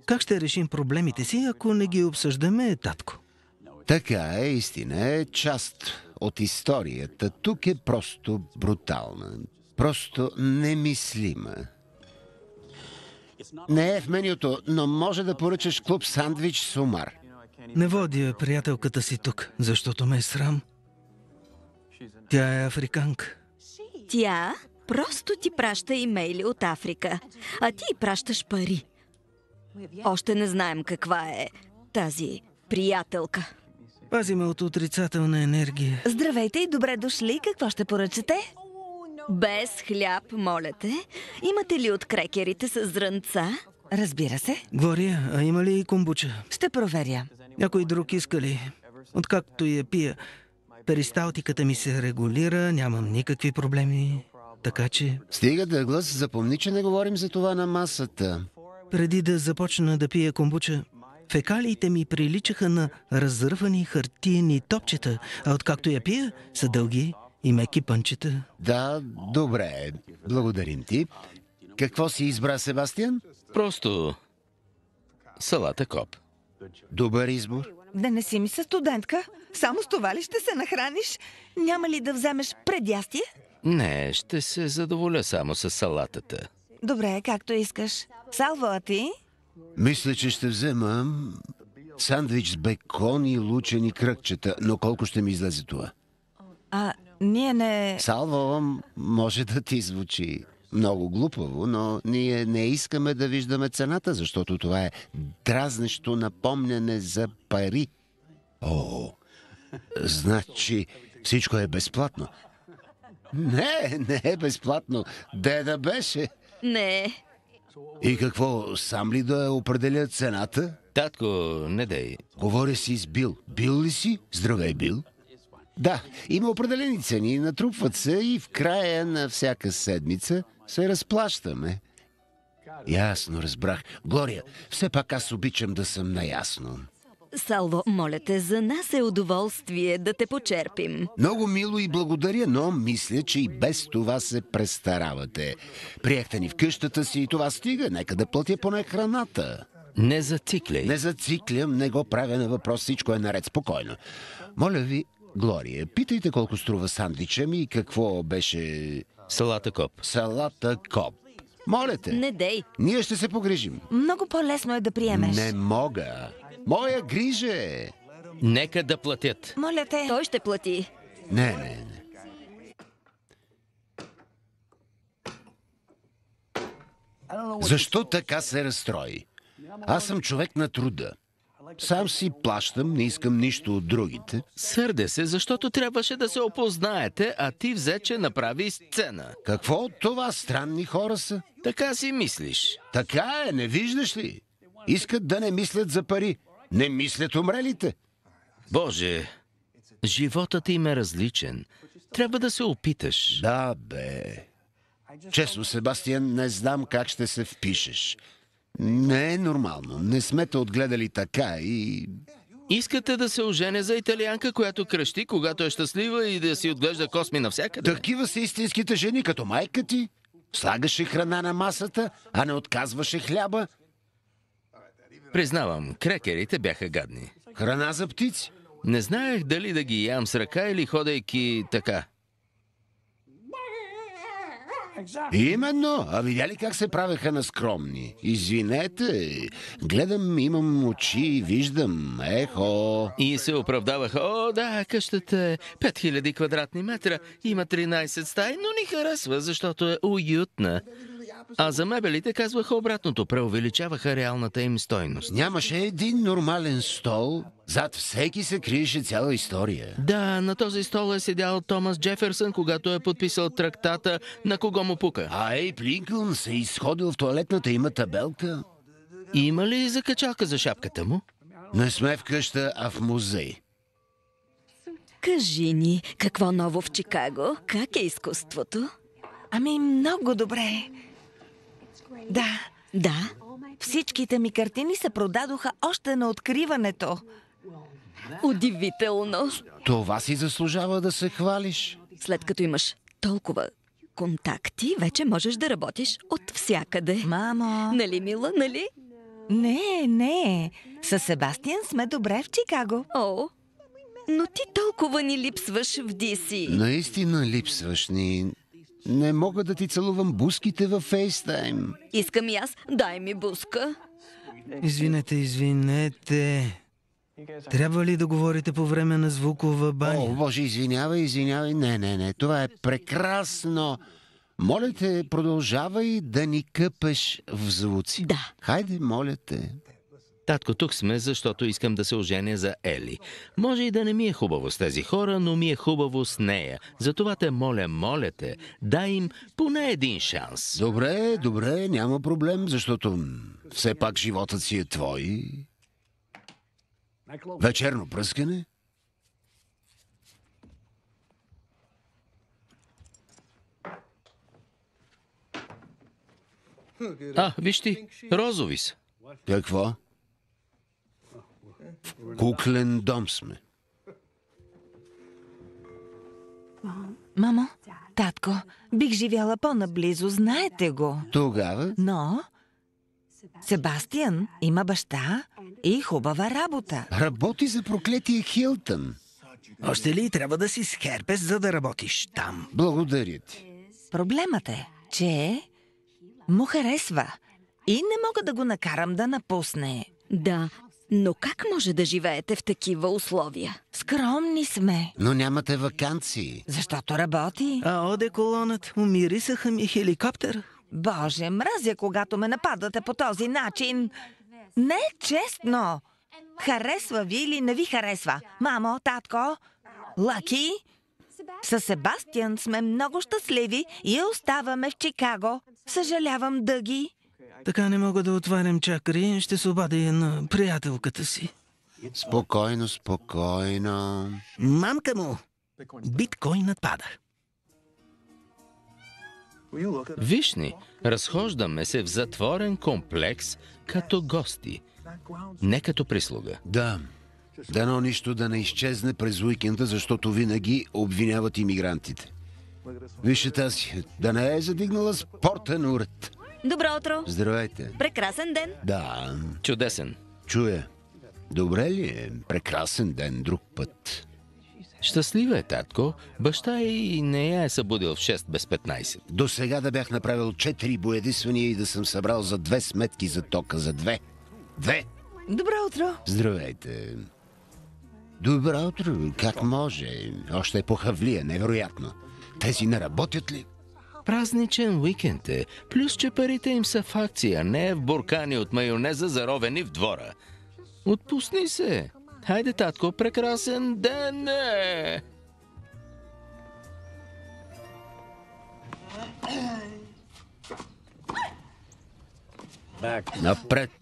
Speaker 5: Как ще решим проблемите си, ако не ги обсъждаме, татко?
Speaker 3: Така е, истина е част от историята. Тук е просто брутална. Просто немислима. Не е в менюто, но може да поръчаш клуб сандвич с омар.
Speaker 5: Не водя приятелката си тук, защото ме е срам. Тя е африканка.
Speaker 6: Тя просто ти праща имейли от Африка, а ти пращаш пари. Още не знаем каква е тази приятелка.
Speaker 5: Пази ме от отрицателна енергия.
Speaker 4: Здравейте и добре дошли. Какво ще поръчате?
Speaker 6: Без хляб, моля те. Имате ли от крекерите с зрънца?
Speaker 4: Разбира се.
Speaker 5: Глория, а има ли и комбуча?
Speaker 4: Ще проверя.
Speaker 5: Някой друг иска ли? Откакто я пия, перисталтиката ми се регулира, нямам никакви проблеми. Така че...
Speaker 3: Стига, Дъглас, запомни, че не говорим за това на масата.
Speaker 5: Преди да започна да пия комбуча, фекалиите ми приличаха на разръвани хартиени топчета, а откакто я пия, са дълги и меки пънчета.
Speaker 3: Да, добре. Благодарим ти. Какво си избра, Себастиан?
Speaker 1: Просто салата коп.
Speaker 3: Добър избор.
Speaker 4: Да не си ми със студентка. Само с това ли ще се нахраниш? Няма ли да вземеш предястие?
Speaker 1: Не, ще се задоволя само с салатата.
Speaker 4: Добре, както искаш. Салво, а ти?
Speaker 3: Мисля, че ще взема сандвич с бекон и лучени кръгчета. Но колко ще ми излезе това?
Speaker 4: Ние не...
Speaker 3: Салво, може да ти звучи много глупаво, но ние не искаме да виждаме цената, защото това е дразнещо напомняне за пари. Значи всичко е безплатно. Не е безплатно. Де да беше?
Speaker 6: Не.
Speaker 3: И какво, сам ли да определя цената?
Speaker 1: Татко, не дей.
Speaker 3: Говоря си с Бил. Бил ли си? Здравей, Бил. Да, има определени цени, натрупват се и в края на всяка седмица се разплащаме. Ясно, разбрах. Глория, все пак аз обичам да съм наясно.
Speaker 6: Салво, моля те, за нас е удоволствие да те почерпим.
Speaker 3: Много мило и благодаря, но мисля, че и без това се престаравате. Приехте ни в къщата си и това стига. Нека да платя поне храната.
Speaker 1: Не зацикляй.
Speaker 3: Не зациклям, не го правя на въпрос, всичко е наред, спокойно. Моля ви, Глория, питайте колко струва сандвича ми и какво беше...
Speaker 1: Салата коп.
Speaker 3: Салата коп. Моля те.
Speaker 6: Не дей.
Speaker 3: Ние ще се погрижим.
Speaker 4: Много по-лесно е да приемеш.
Speaker 3: Не мога. Моя грижа е.
Speaker 1: Нека да платят.
Speaker 4: Моля те.
Speaker 6: Той ще плати.
Speaker 3: Не. Защо така се разстрои? Аз съм човек на труда. Сам си плащам, не искам нищо от другите.
Speaker 1: Сърде се, защото трябваше да се опознаете, а ти взе, че направи сцена.
Speaker 3: Какво от това? Странни хора са.
Speaker 1: Така си мислиш.
Speaker 3: Така е, не виждаш ли? Искат да не мислят за пари. Не мислят умрелите.
Speaker 1: Боже, животът им е различен. Трябва да се опиташ.
Speaker 3: Да, бе. Честно, Себастиан, не знам как ще се впишеш. Не е нормално. Не сме те отгледали така и...
Speaker 1: Искате да се оженя за италианка, която крещи, когато е щастлива и да си отглежда косми навсякъде?
Speaker 3: Такива са истинските жени, като майка ти. Слагаше храна на масата, а не отказваше хляба.
Speaker 1: Признавам, крекерите бяха гадни.
Speaker 3: Храна за птици.
Speaker 1: Не знаех дали да ги ям с ръка или ходейки така.
Speaker 3: Именно. А видя ли как се правеха на скромни? Извинете. Гледам, имам очи, виждам. Ехо.
Speaker 1: И се оправдаваха. О, да, къщата е 5000 квадратни метра. Има 13 стаи, но ни харесва, защото е уютна. А за мебелите казваха обратното. Преувеличаваха реалната им стойност.
Speaker 3: Нямаше един нормален стол. Зад всеки се криеше цяла история.
Speaker 1: Да, на този стол е седял Томас Джеферсън, когато е подписал трактата на кого му пука.
Speaker 3: А Ейб Линкълн се изходил в тоалетната, има табелка.
Speaker 1: Има ли закачалка за шапката му?
Speaker 3: Не сме в къща, а в музей.
Speaker 6: Кажи ни, какво ново в Чикаго? Как е изкуството?
Speaker 4: Ами, много добре. Да,
Speaker 6: Да.
Speaker 4: всичките ми картини се продадоха още на откриването.
Speaker 6: Удивително.
Speaker 3: Това си заслужава да се хвалиш.
Speaker 6: След като имаш толкова контакти, вече можеш да работиш от всякъде.
Speaker 4: Мамо...
Speaker 6: Нали, мила, нали?
Speaker 4: Не. Със Себастиан сме добре в Чикаго.
Speaker 6: О, но ти толкова ни липсваш в DC.
Speaker 3: Наистина липсваш ни. Не мога да ти целувам буските във фейстайм.
Speaker 6: Искам и аз, дай ми буска.
Speaker 5: Извинете. Трябва ли да говорите по време на звукова баня?
Speaker 3: О, Боже, извинявай. Не. Това е прекрасно. Моля те, продължавай да ни къпеш в звуци.
Speaker 6: Да.
Speaker 3: Хайде, моля те.
Speaker 1: Татко, тук сме, защото искам да се оженя за Ели. Може и да не ми е хубаво с тези хора, но ми е хубаво с нея. Затова те моля те, дай им поне един шанс.
Speaker 3: Добре, няма проблем, защото все пак животът си е твой. Вечерно пръскане?
Speaker 1: Виж ти, розови са.
Speaker 3: Какво? В куклен дом сме.
Speaker 4: Мамо, татко, бих живяла по-наблизо, знаете го.
Speaker 3: Тогава?
Speaker 4: Но Себастиан има баща и хубава работа.
Speaker 3: Работи за проклетия Хилтън.
Speaker 5: Още ли трябва да си с херпес, за да работиш там?
Speaker 3: Благодаря ти.
Speaker 4: Проблемът е, че му харесва и не мога да го накарам да напусне.
Speaker 6: Да, но как може да живеете в такива условия?
Speaker 4: Скромни сме,
Speaker 3: Но нямате ваканции.
Speaker 4: защото работи.
Speaker 5: Одеколонът, умирисаха ми хеликоптер.
Speaker 4: Боже, мразя, когато ме нападате по този начин. Не е честно. Харесва ви или не ви харесва? Мамо, татко, Лъки? Със Себастиан сме много щастливи и оставаме в Чикаго. Съжалявам, Дъги.
Speaker 5: Така не мога да отварям чакри. Ще се обадя на приятелката си.
Speaker 3: Спокойно, спокойно.
Speaker 5: Мамка му! Биткоинът пада.
Speaker 1: Виж ни, разхождаме се в затворен комплекс като гости, не като прислуга.
Speaker 3: Да. Дано нищо да не изчезне през уикенда, защото винаги обвиняват имигрантите. Вижте тази, да не е задигнала спортен уред.
Speaker 6: Добро утро!
Speaker 3: Здравейте.
Speaker 6: Прекрасен ден!
Speaker 3: Да,
Speaker 1: Чудесен.
Speaker 3: чуя. Добре ли е? Прекрасен ден, друг път.
Speaker 1: Щастлива е, татко. Баща и не я е събудил в 6 без 15.
Speaker 3: До сега да бях направил 4 боядисвания и да съм събрал за 2 сметки за тока. За 2. 2!
Speaker 4: Добро утро.
Speaker 3: Здравейте. Добро утро. Как може? Още е по-хавлия, невероятно. Тези не работят ли?
Speaker 1: Празничен уикенд е, плюс че парите им са в акция, не в буркани от майонеза, заровени в двора. Отпусни се. Хайде, татко, прекрасен ден е!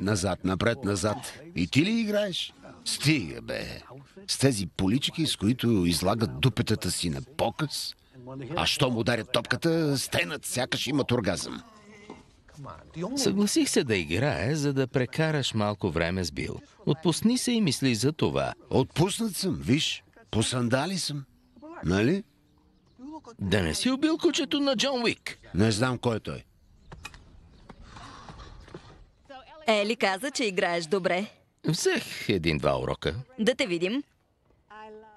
Speaker 3: Напред, назад. И ти ли играеш? Стига, бе. С тези полички, с които излагат дупетата си на показ. А щом ударят топката, стенат, сякаш имат оргазъм.
Speaker 1: Съгласих се да играе, за да прекараш малко време с Бил. Отпусни се и мисли за това.
Speaker 3: Отпуснат съм, виж. По сандали съм. Нали?
Speaker 1: Да не си убил кучето на Джон Уик.
Speaker 3: Не знам кой е той.
Speaker 6: Ели каза, че играеш добре.
Speaker 1: Взех 1-2 урока.
Speaker 6: Да те видим.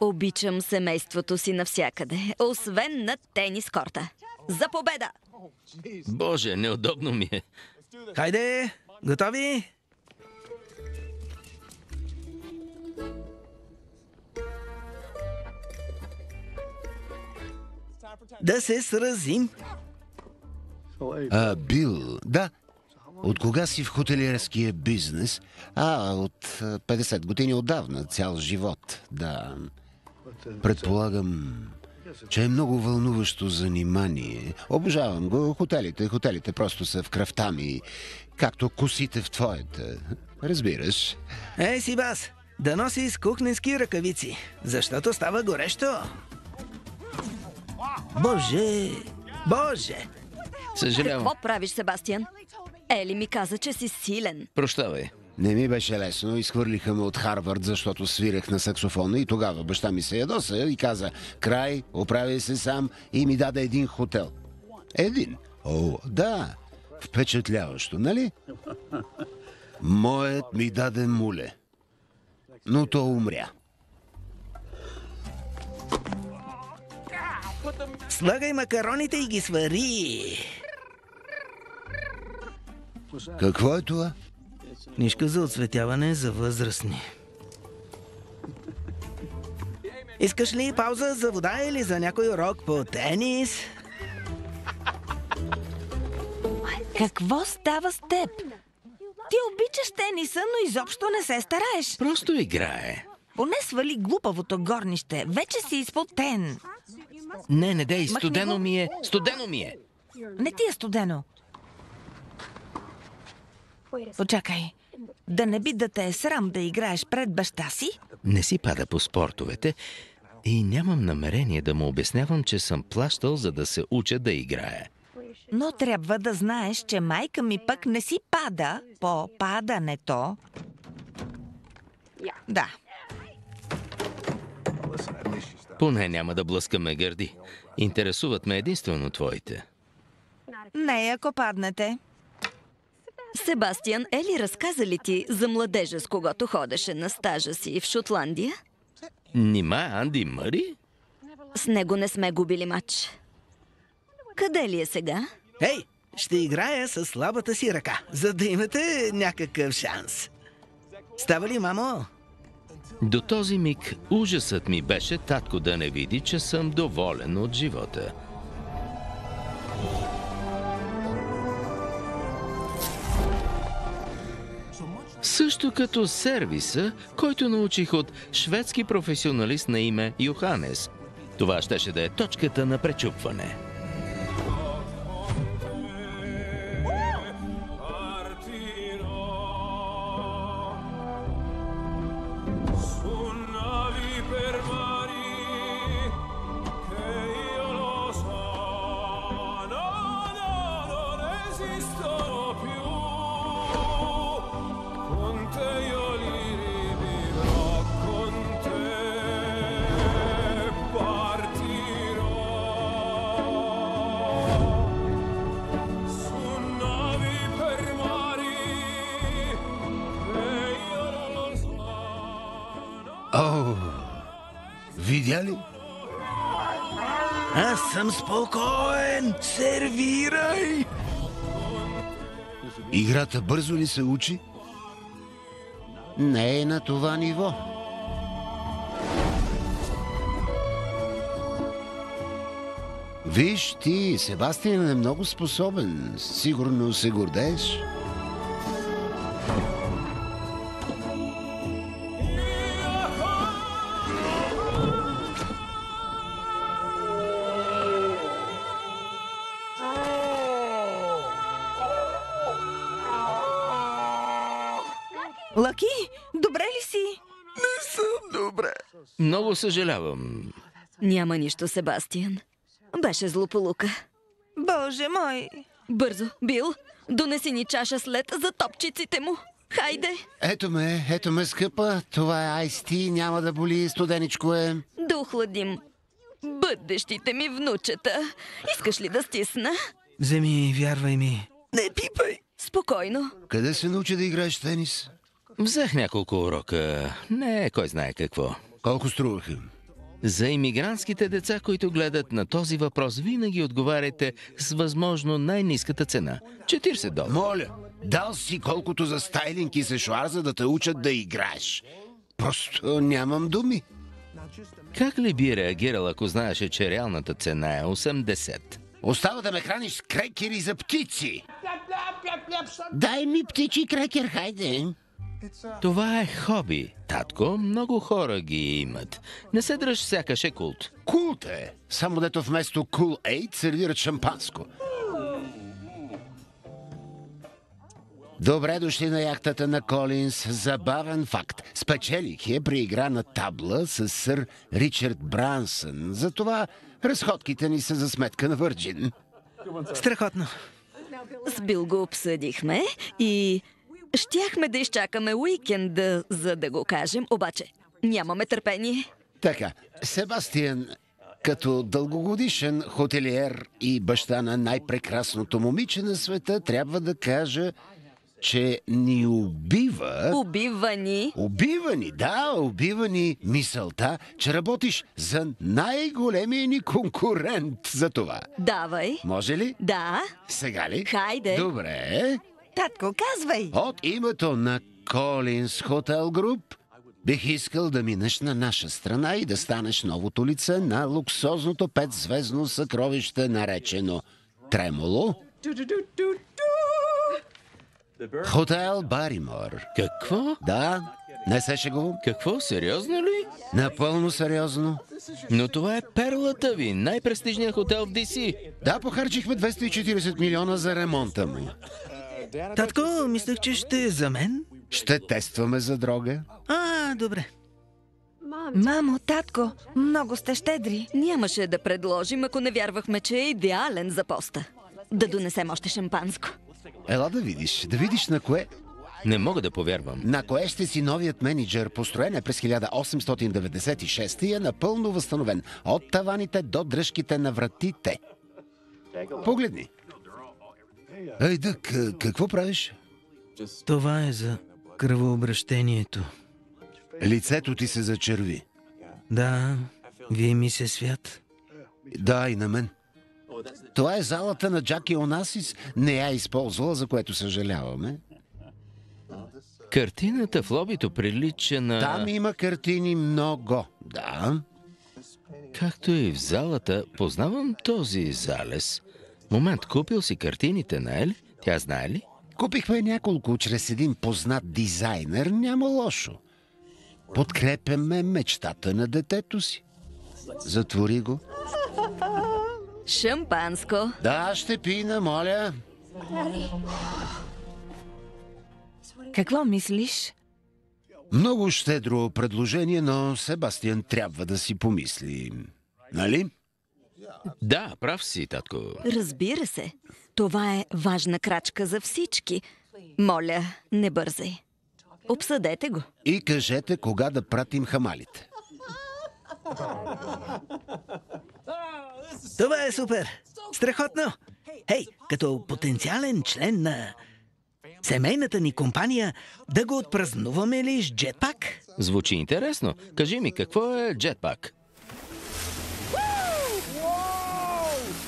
Speaker 6: Обичам семейството си навсякъде, освен на тенис корта. За победа!
Speaker 1: Боже, неудобно ми е.
Speaker 5: Хайде, готови? Да се сразим.
Speaker 3: Бил, да. От кога си в хотелиерския бизнес? От 50 години отдавна, цял живот, да. Предполагам, че е много вълнуващо занимание. Обожавам го. Хотелите просто са в кръвта ми, както косите в твоята. Разбираш?
Speaker 5: Ей си, бас, да носи с кухненски ръкавици, защото става горещо. Боже!
Speaker 1: Съжалявам.
Speaker 6: Какво правиш, Себастиан? Ели ми каза, че си силен.
Speaker 1: Прощавай.
Speaker 3: Не ми беше лесно. Изхвърлиха ме от Харвард, защото свирех на саксофона и тогава баща ми се ядоса и каза: край, оправи се сам, и ми даде един хотел. Един? О, да. Впечатляващо, нали? Моят ми даде муле. Но то умря.
Speaker 5: Слагай макароните и ги свари.
Speaker 3: Какво е това?
Speaker 5: Книжка за оцветяване за възрастни. Искаш ли пауза за вода или за някой урок по тенис?
Speaker 4: Какво става с теб? Ти обичаш тениса, но изобщо не се стараеш.
Speaker 1: Просто играе.
Speaker 4: Поне свали глупавото горнище. Вече си изпотен.
Speaker 1: Не дей,
Speaker 4: Махни
Speaker 1: студено
Speaker 4: го.
Speaker 1: ми е. Студено ми е.
Speaker 4: Не ти е студено. Почакай. Да не би да те е срам да играеш пред баща си?
Speaker 1: Не си пада по спортовете и нямам намерение да му обяснявам, че съм плащал, за да се уча да играе.
Speaker 4: Но трябва да знаеш, че майка ми пък не си пада по падането. Да.
Speaker 1: Поне няма да блъскаме гърди. Интересуват ме единствено твоите.
Speaker 4: Не, ако паднете.
Speaker 6: Себастиан, Ели разказа ли ти за младежа, с когото ходеше на стажа си в Шотландия?
Speaker 1: Нима Анди Мъри?
Speaker 6: С него не сме губили матч. Къде ли е сега?
Speaker 5: Ей, ще играя с слабата си ръка, за да имате някакъв шанс. Става ли, мамо?
Speaker 1: До този миг ужасът ми беше татко да не види, че съм доволен от живота. Също като сервиса, който научих от шведски професионалист на име Йоханес. Това щеше да е точката на пречупване.
Speaker 3: Видя ли?
Speaker 5: Аз съм спокоен! Сервирай!
Speaker 3: Играта бързо ли се учи? Не е на това ниво. Виж ти, Себастиан е много способен. Сигурно се гордееш.
Speaker 4: Лъки, добре ли си?
Speaker 1: Много съжалявам.
Speaker 6: Няма нищо, Себастиан. Беше злополука.
Speaker 4: Боже мой!
Speaker 6: Бързо, Бил, донеси ни чаша след за топчиците му. Хайде!
Speaker 3: Ето ме, скъпа. Това е айсти, няма да боли, студеничко е.
Speaker 6: Да охладим бъдещите ми внучета. Искаш ли да стисна?
Speaker 5: Вземи, вярвай ми. Не пипай!
Speaker 6: Спокойно.
Speaker 3: Къде се научи да играеш в тенис?
Speaker 1: Взех няколко урока. Не, кой знае какво.
Speaker 3: Колко струваха?
Speaker 1: За имигрантските деца, които гледат на този въпрос, винаги отговаряйте с възможно най-ниската цена. $40.
Speaker 3: Моля, дал си колкото за стайлинг и сешуар, за да те учат да играеш. Просто нямам думи.
Speaker 1: Как ли би реагирал, ако знаеше, че реалната цена е 80?
Speaker 3: Остава да ме храниш с крекери за птици. Дай ми птичи крекер, хайде.
Speaker 1: Това е хоби, татко. Много хора ги имат. Не се дръж сякаш е култ.
Speaker 3: Култ е. Само дето вместо Cool Aid сервират шампанско. Добре дошли на яхтата на Колинс. Забавен факт. Спечелих я при игра на табла с сър Ричард Брансън. Затова разходките ни са за сметка на Върджин.
Speaker 5: Страхотно.
Speaker 6: С Бил го обсъдихме и щяхме да изчакаме уикенда, за да го кажем, обаче нямаме търпение.
Speaker 3: Така, Себастиан, като дългогодишен хотелиер и баща на най-прекрасното момиче на света, трябва да кажа, че ни убива... Убива ни мисълта, че работиш за най-големия ни конкурент за това.
Speaker 6: Давай.
Speaker 3: Може ли?
Speaker 6: Да.
Speaker 3: Сега ли?
Speaker 6: Хайде.
Speaker 3: Добре.
Speaker 4: Татко, казвай!
Speaker 3: От името на Колинс Хотел Груп бих искал да минеш на наша страна и да станеш новото лице на луксозното 5-звездно съкровище, наречено Тремоло. Хотел Баримор.
Speaker 1: Какво?
Speaker 3: Да, не се шегувам.
Speaker 1: Какво? Сериозно ли?
Speaker 3: Напълно сериозно.
Speaker 1: Но това е перлата ви, най-престижният хотел в DC.
Speaker 3: Да, похарчихме 240 милиона за ремонта му.
Speaker 5: Татко, мислех, че ще е за мен.
Speaker 3: Ще тестваме за дрога.
Speaker 5: Добре.
Speaker 4: Мамо, татко, много сте щедри.
Speaker 6: Нямаше да предложим, ако не вярвахме, че е идеален за поста. Да донесем още шампанско.
Speaker 3: Ела да видиш на кое...
Speaker 1: Не мога да повярвам.
Speaker 3: На кое ще си новият менеджер, построен е през 1896 и е напълно възстановен. От таваните до дръжките на вратите. Погледни. Ей, Дък, какво правиш?
Speaker 5: Това е за кръвообращението.
Speaker 3: Лицето ти се зачерви.
Speaker 5: Да, вие ми се свят.
Speaker 3: Да, и на мен. Това е залата на Джаки Онасис. Не я използвала, за което съжаляваме.
Speaker 1: Картината в лобито прилича на...
Speaker 3: Там има картини много, да.
Speaker 1: Както и в залата, познавам този залез. Момент, купил си картините, не е ли? Тя знае ли?
Speaker 3: Купихме няколко чрез един познат дизайнер, няма лошо. Подкрепяме мечтата на детето си. Затвори го.
Speaker 6: Шампанско.
Speaker 3: Да, ще пина, моля.
Speaker 4: Какво мислиш?
Speaker 3: Много щедро предложение, но Себастиан трябва да си помисли. Нали?
Speaker 1: Да, прав си, татко.
Speaker 6: Разбира се. Това е важна крачка за всички. Моля, не бързай. Обсъдете го.
Speaker 3: И кажете кога да пратим хамалите.
Speaker 5: Това е супер! Страхотно! Хей, като потенциален член на семейната ни компания, да го отпразнуваме ли с джетпак?
Speaker 1: Звучи интересно. Кажи ми, какво е джетпак?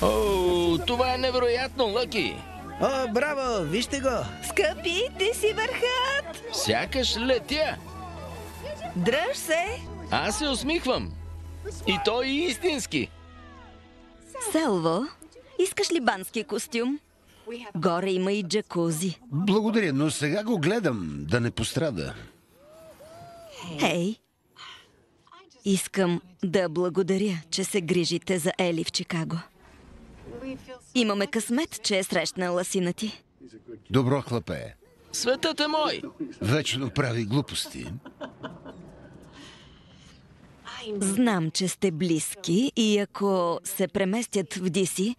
Speaker 1: О, това е невероятно, Лъки!
Speaker 5: О, браво! Вижте го!
Speaker 4: Скъпи, ти си върхът!
Speaker 1: Сякаш летя!
Speaker 4: Дръж се!
Speaker 1: Аз се усмихвам. И той истински.
Speaker 6: Селво, искаш ли бански костюм? Горе има и джакузи.
Speaker 3: Благодаря, но сега го гледам, да не пострада.
Speaker 6: Хей, искам да благодаря, че се грижите за Ели в Чикаго. Имаме късмет, че е срещнала сина ти.
Speaker 3: Добро хлапе.
Speaker 1: Светът е мой.
Speaker 3: Вечно прави глупости.
Speaker 6: Знам, че сте близки и ако се преместят в Диси,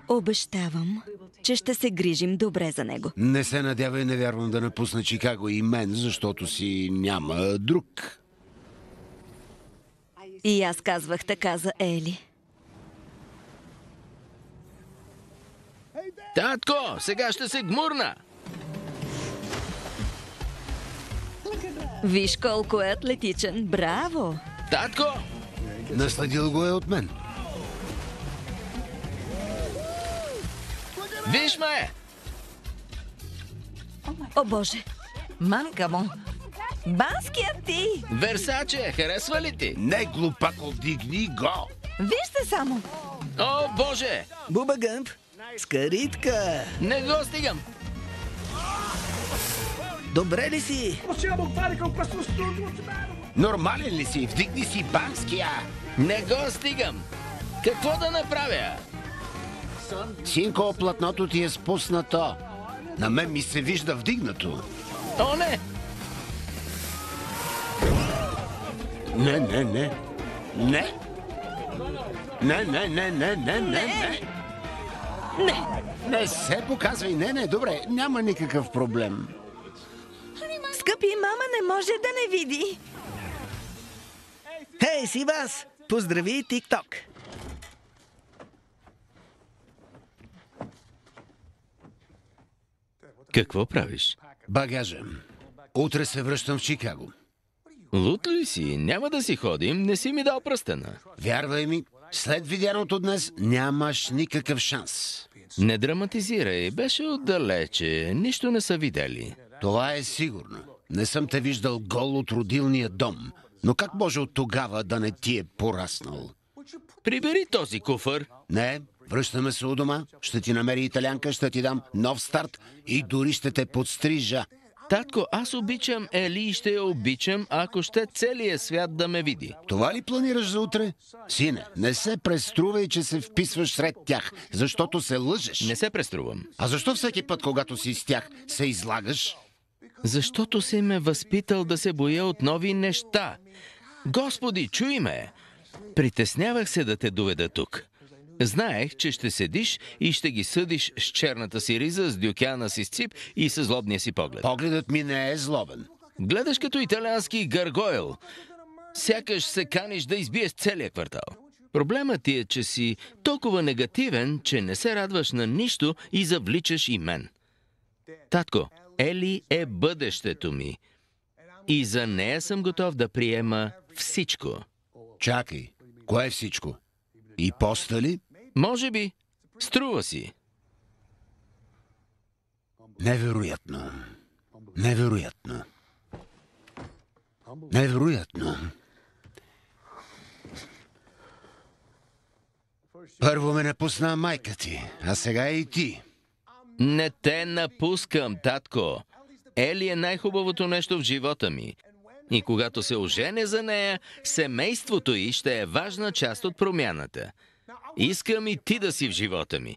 Speaker 6: обещавам, че ще се грижим добре за него.
Speaker 3: Не се надява и не вярвам да напусна Чикаго и мен, защото си няма друг.
Speaker 6: И аз казвах така за Ели.
Speaker 1: Татко, сега ще се гмурна.
Speaker 6: Виж колко е атлетичен. Браво!
Speaker 1: Татко!
Speaker 3: Наследил го е от мен.
Speaker 1: Виж ме!
Speaker 6: О, Боже!
Speaker 4: Мамка му! Банският ти!
Speaker 1: Версаче, харесва ли ти?
Speaker 3: Не, глупако, вдигни го!
Speaker 4: Вижте само!
Speaker 1: О, Боже!
Speaker 5: Буба Гъмп! Скаритка!
Speaker 1: Не го стигам!
Speaker 5: Добре ли си?
Speaker 7: Possiamo fare con questo strumento?
Speaker 3: Нормален ли си? Вдигни си банския!
Speaker 1: Не го стигам! Какво да направя?
Speaker 3: Синко, платното ти е спуснато. На мен ми се вижда вдигнато.
Speaker 1: О, не!
Speaker 3: Не. Не. Не. Не се показвай. Не. Добре, няма никакъв проблем.
Speaker 4: Скъпи, мама не може да не види!
Speaker 5: Хей, Сивас! Поздрави ТикТок!
Speaker 1: Какво правиш?
Speaker 3: Багажа. Утре се връщам в Чикаго.
Speaker 1: Лут ли си? Няма да си ходим, не си ми дал пръстена.
Speaker 3: Вярвай ми, след видяното днес нямаш никакъв шанс.
Speaker 1: Не драматизирай, беше отдалече, нищо не са видели.
Speaker 3: Това е сигурно. Не съм те виждал гол от родилния дом. Но как може от тогава да не ти е пораснал?
Speaker 1: Прибери този куфър.
Speaker 3: Не, връщаме се у дома, ще ти намери италянка, ще ти дам нов старт и дори ще те подстрижа.
Speaker 1: Татко, аз обичам Ели и ще я обичам, ако ще целият свят да ме види.
Speaker 3: Това ли планираш за утре? Сине, не се преструвай, че се вписваш сред тях, защото се лъжеш.
Speaker 1: Не се преструвам.
Speaker 3: А защо всеки път, когато си с тях, се излагаш?
Speaker 1: Защото си ме възпитал да се боя от нови неща. Господи, чуй ме! Притеснявах се да те доведа тук. Знаех, че ще седиш и ще ги съдиш с черната си риза, с дюкяна си с цип и с злобния си поглед.
Speaker 3: Погледът ми не е злобен.
Speaker 1: Гледаш като италиански гаргойл. Сякаш се каниш да избиеш целия квартал. Проблемът ти е, че си толкова негативен, че не се радваш на нищо и завличаш и мен. Татко, Ели е бъдещето ми. И за нея съм готов да приема всичко.
Speaker 3: Чакай, кое е всичко? И поста ли?
Speaker 1: Може би. Струва си.
Speaker 3: Невероятно. Невероятно. Невероятно. Първо ме напусна майка ти, а сега и ти.
Speaker 1: Не те напускам, татко. Ели е най-хубавото нещо в живота ми. И когато се оженя за нея, семейството й ще е важна част от промяната. Искам и ти да си в живота ми.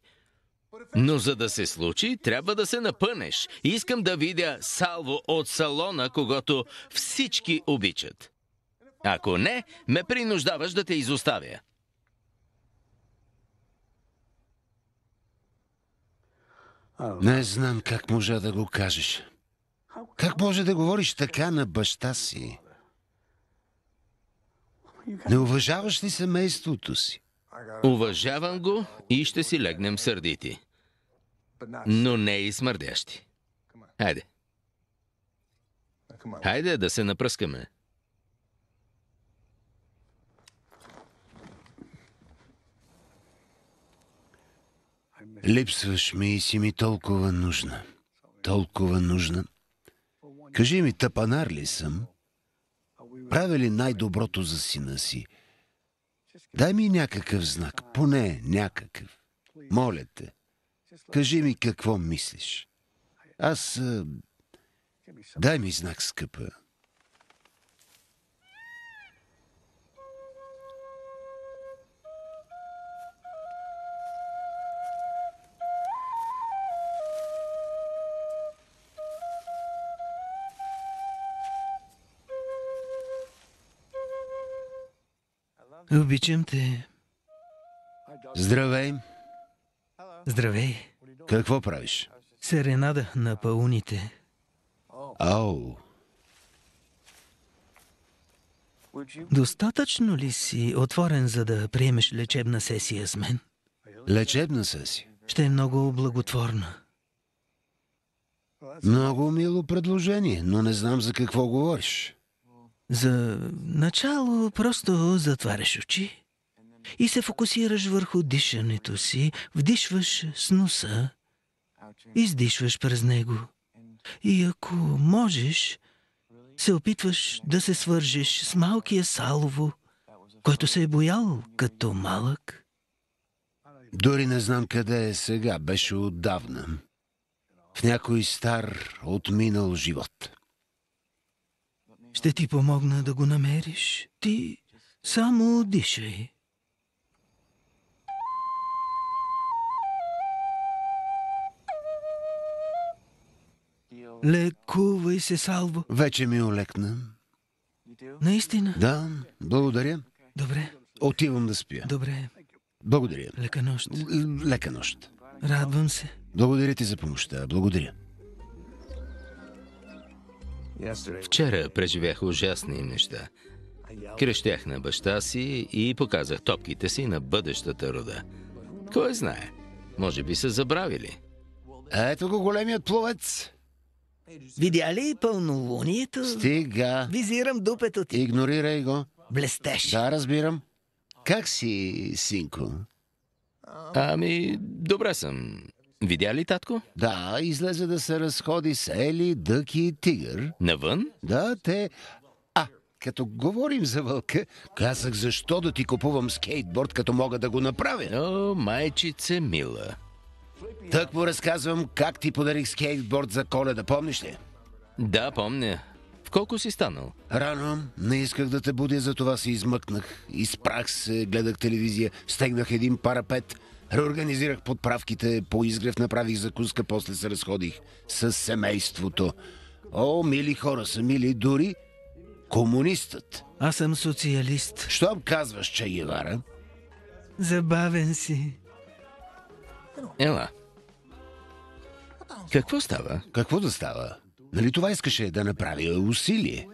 Speaker 1: Но за да се случи, трябва да се напънеш. Искам да видя Салво от салона, когато всички обичат. Ако не, ме принуждаваш да те изоставя.
Speaker 3: Не знам как можа да го кажеш. Как може да говориш така на баща си? Не уважаваш ли семейството си?
Speaker 1: Уважавам го и ще си легнем сърдити. Но не и смърдящи. Хайде. Хайде да се напръскаме.
Speaker 3: Липсваш ми и си ми толкова нужна. Толкова нужна. Кажи ми, тъпанар ли съм? Правя ли най-доброто за сина си? Дай ми някакъв знак, поне някакъв. Моля те, кажи ми какво мислиш. Дай ми знак, скъпа.
Speaker 5: Обичам те.
Speaker 3: Здравей.
Speaker 5: Здравей.
Speaker 3: Какво правиш?
Speaker 5: Серенада на пауните.
Speaker 3: Ау.
Speaker 5: Достатъчно ли си отворен, за да приемеш лечебна сесия с мен?
Speaker 3: Лечебна сесия.
Speaker 5: Ще е много благотворна.
Speaker 3: Много мило предложение, но не знам за какво говориш.
Speaker 5: За начало просто затваряш очи и се фокусираш върху дишането си, вдишваш с носа, издишваш през него. И ако можеш, се опитваш да се свържеш с малкия Салово, който се е боял като малък.
Speaker 3: Дори не знам къде е сега, беше отдавна. В някой стар, отминал живот.
Speaker 5: Ще ти помогна да го намериш. Ти само дишай. Лекувай се, Салво.
Speaker 3: Вече ми олекна.
Speaker 5: Наистина?
Speaker 3: Да, благодаря.
Speaker 5: Добре,
Speaker 3: Отивам да спя.
Speaker 5: добре.
Speaker 3: Благодаря.
Speaker 5: Лека нощ.
Speaker 3: Лека нощ.
Speaker 5: Радвам се.
Speaker 3: Благодаря ти за помощта. Благодаря.
Speaker 1: Вчера преживях ужасни неща. Крещях на баща си и показах топките си на бъдещата рода. Кой знае? Може би са забравили.
Speaker 3: Ето го големият пловец.
Speaker 5: Видя ли пълнолунието?
Speaker 3: Стига.
Speaker 5: Визирам дупето ти.
Speaker 3: Игнорирай го.
Speaker 5: Блестеш.
Speaker 3: Да, разбирам. Как си, синко?
Speaker 1: Ами, добре съм. Видя ли, татко?
Speaker 3: Да, излезе да се разходи с Ели, Дък и Тигър.
Speaker 1: Навън?
Speaker 3: Да, те... Като говорим за вълка, казах защо да ти купувам скейтборд, като мога да го направя.
Speaker 1: О, майчице мила.
Speaker 3: Так му разказвам как ти подарих скейтборд за Коледа, помниш ли?
Speaker 1: Да, помня. В колко си станал?
Speaker 3: Рано, не исках да те будя, затова се измъкнах. Изпрах се, гледах телевизия, стегнах един парапет, реорганизирах подправките, по изгрев направих закуска, после се разходих с семейството. О, мили хора са, мили, дори комунистът.
Speaker 5: Аз съм социалист.
Speaker 3: Щом казваш, че Гевара?
Speaker 5: Забавен си.
Speaker 1: Ела. Какво става?
Speaker 3: Какво да става? Нали това искаше да направя усилие?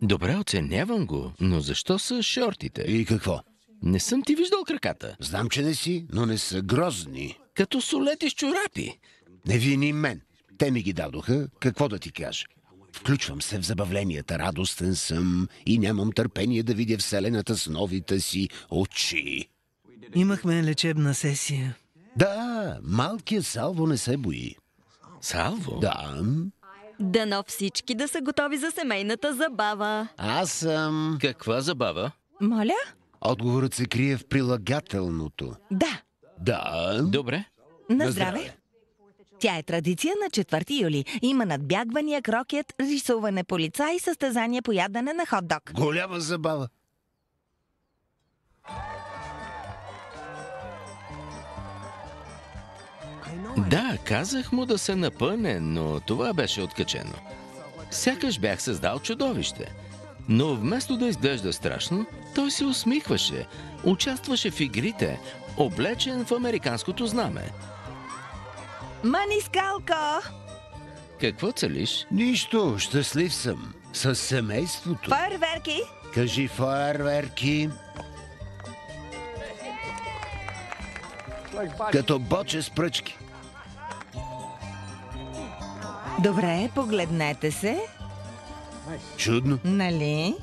Speaker 1: Добре, оценявам го, но защо са шортите?
Speaker 3: И какво?
Speaker 1: Не съм ти виждал краката.
Speaker 3: Знам, че не си, но не са грозни.
Speaker 1: Като солети с чорапи.
Speaker 3: Не вини мен. Те ми ги дадоха, какво да ти кажа. Включвам се в забавленията, радостен съм и нямам търпение да видя Вселената с новите си очи.
Speaker 5: Имахме лечебна сесия.
Speaker 3: Да, малкият Салво не се бои.
Speaker 1: Салво?
Speaker 3: Да,
Speaker 6: Дано всички да са готови за семейната забава.
Speaker 3: аз съм...
Speaker 1: Каква забава?
Speaker 4: Моля?
Speaker 3: Отговорът се крие в прилагателното.
Speaker 4: Да.
Speaker 3: Да.
Speaker 1: Добре.
Speaker 4: На здраве. Тя е традиция на 4 юли. Има надбягвания, крокет, рисуване по лица и състезание по ядене на хот-дог.
Speaker 3: Голяма забава.
Speaker 1: Да, казах му да се напъне, но това беше откачено. Сякаш бях създал чудовище. Но вместо да изглежда страшно, той се усмихваше, участваше в игрите, облечен в американското знаме.
Speaker 4: Манискалко!
Speaker 1: Какво целиш?
Speaker 3: Нищо, щастлив съм. С семейството.
Speaker 4: Фойерверки!
Speaker 3: Кажи фойерверки. Като боче с пръчки.
Speaker 4: Добре, погледнете се.
Speaker 3: Чудно.
Speaker 4: Нали?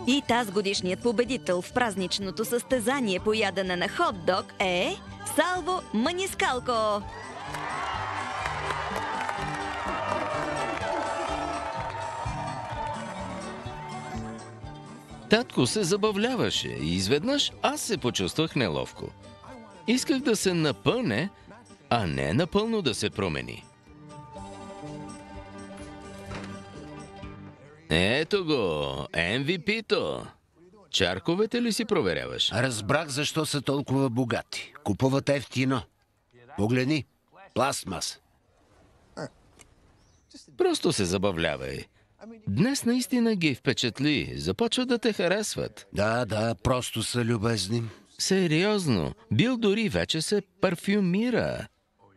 Speaker 6: И тази годишният победител в празничното състезание по ядене на хот-дог е Салво Манискалко.
Speaker 1: Татко се забавляваше и изведнъж аз се почувствах неловко. Исках да се напъне, а не напълно да се промени. Ето го, MVP-то. Чарковете ли си проверяваш?
Speaker 3: Разбрах защо са толкова богати. Купуват ефтино. Погледни. Пластмас.
Speaker 1: Просто се забавлявай. Днес наистина ги впечатли. Започват да те харесват.
Speaker 3: Да, просто са любезни.
Speaker 1: Сериозно. Бил дори вече се парфюмира.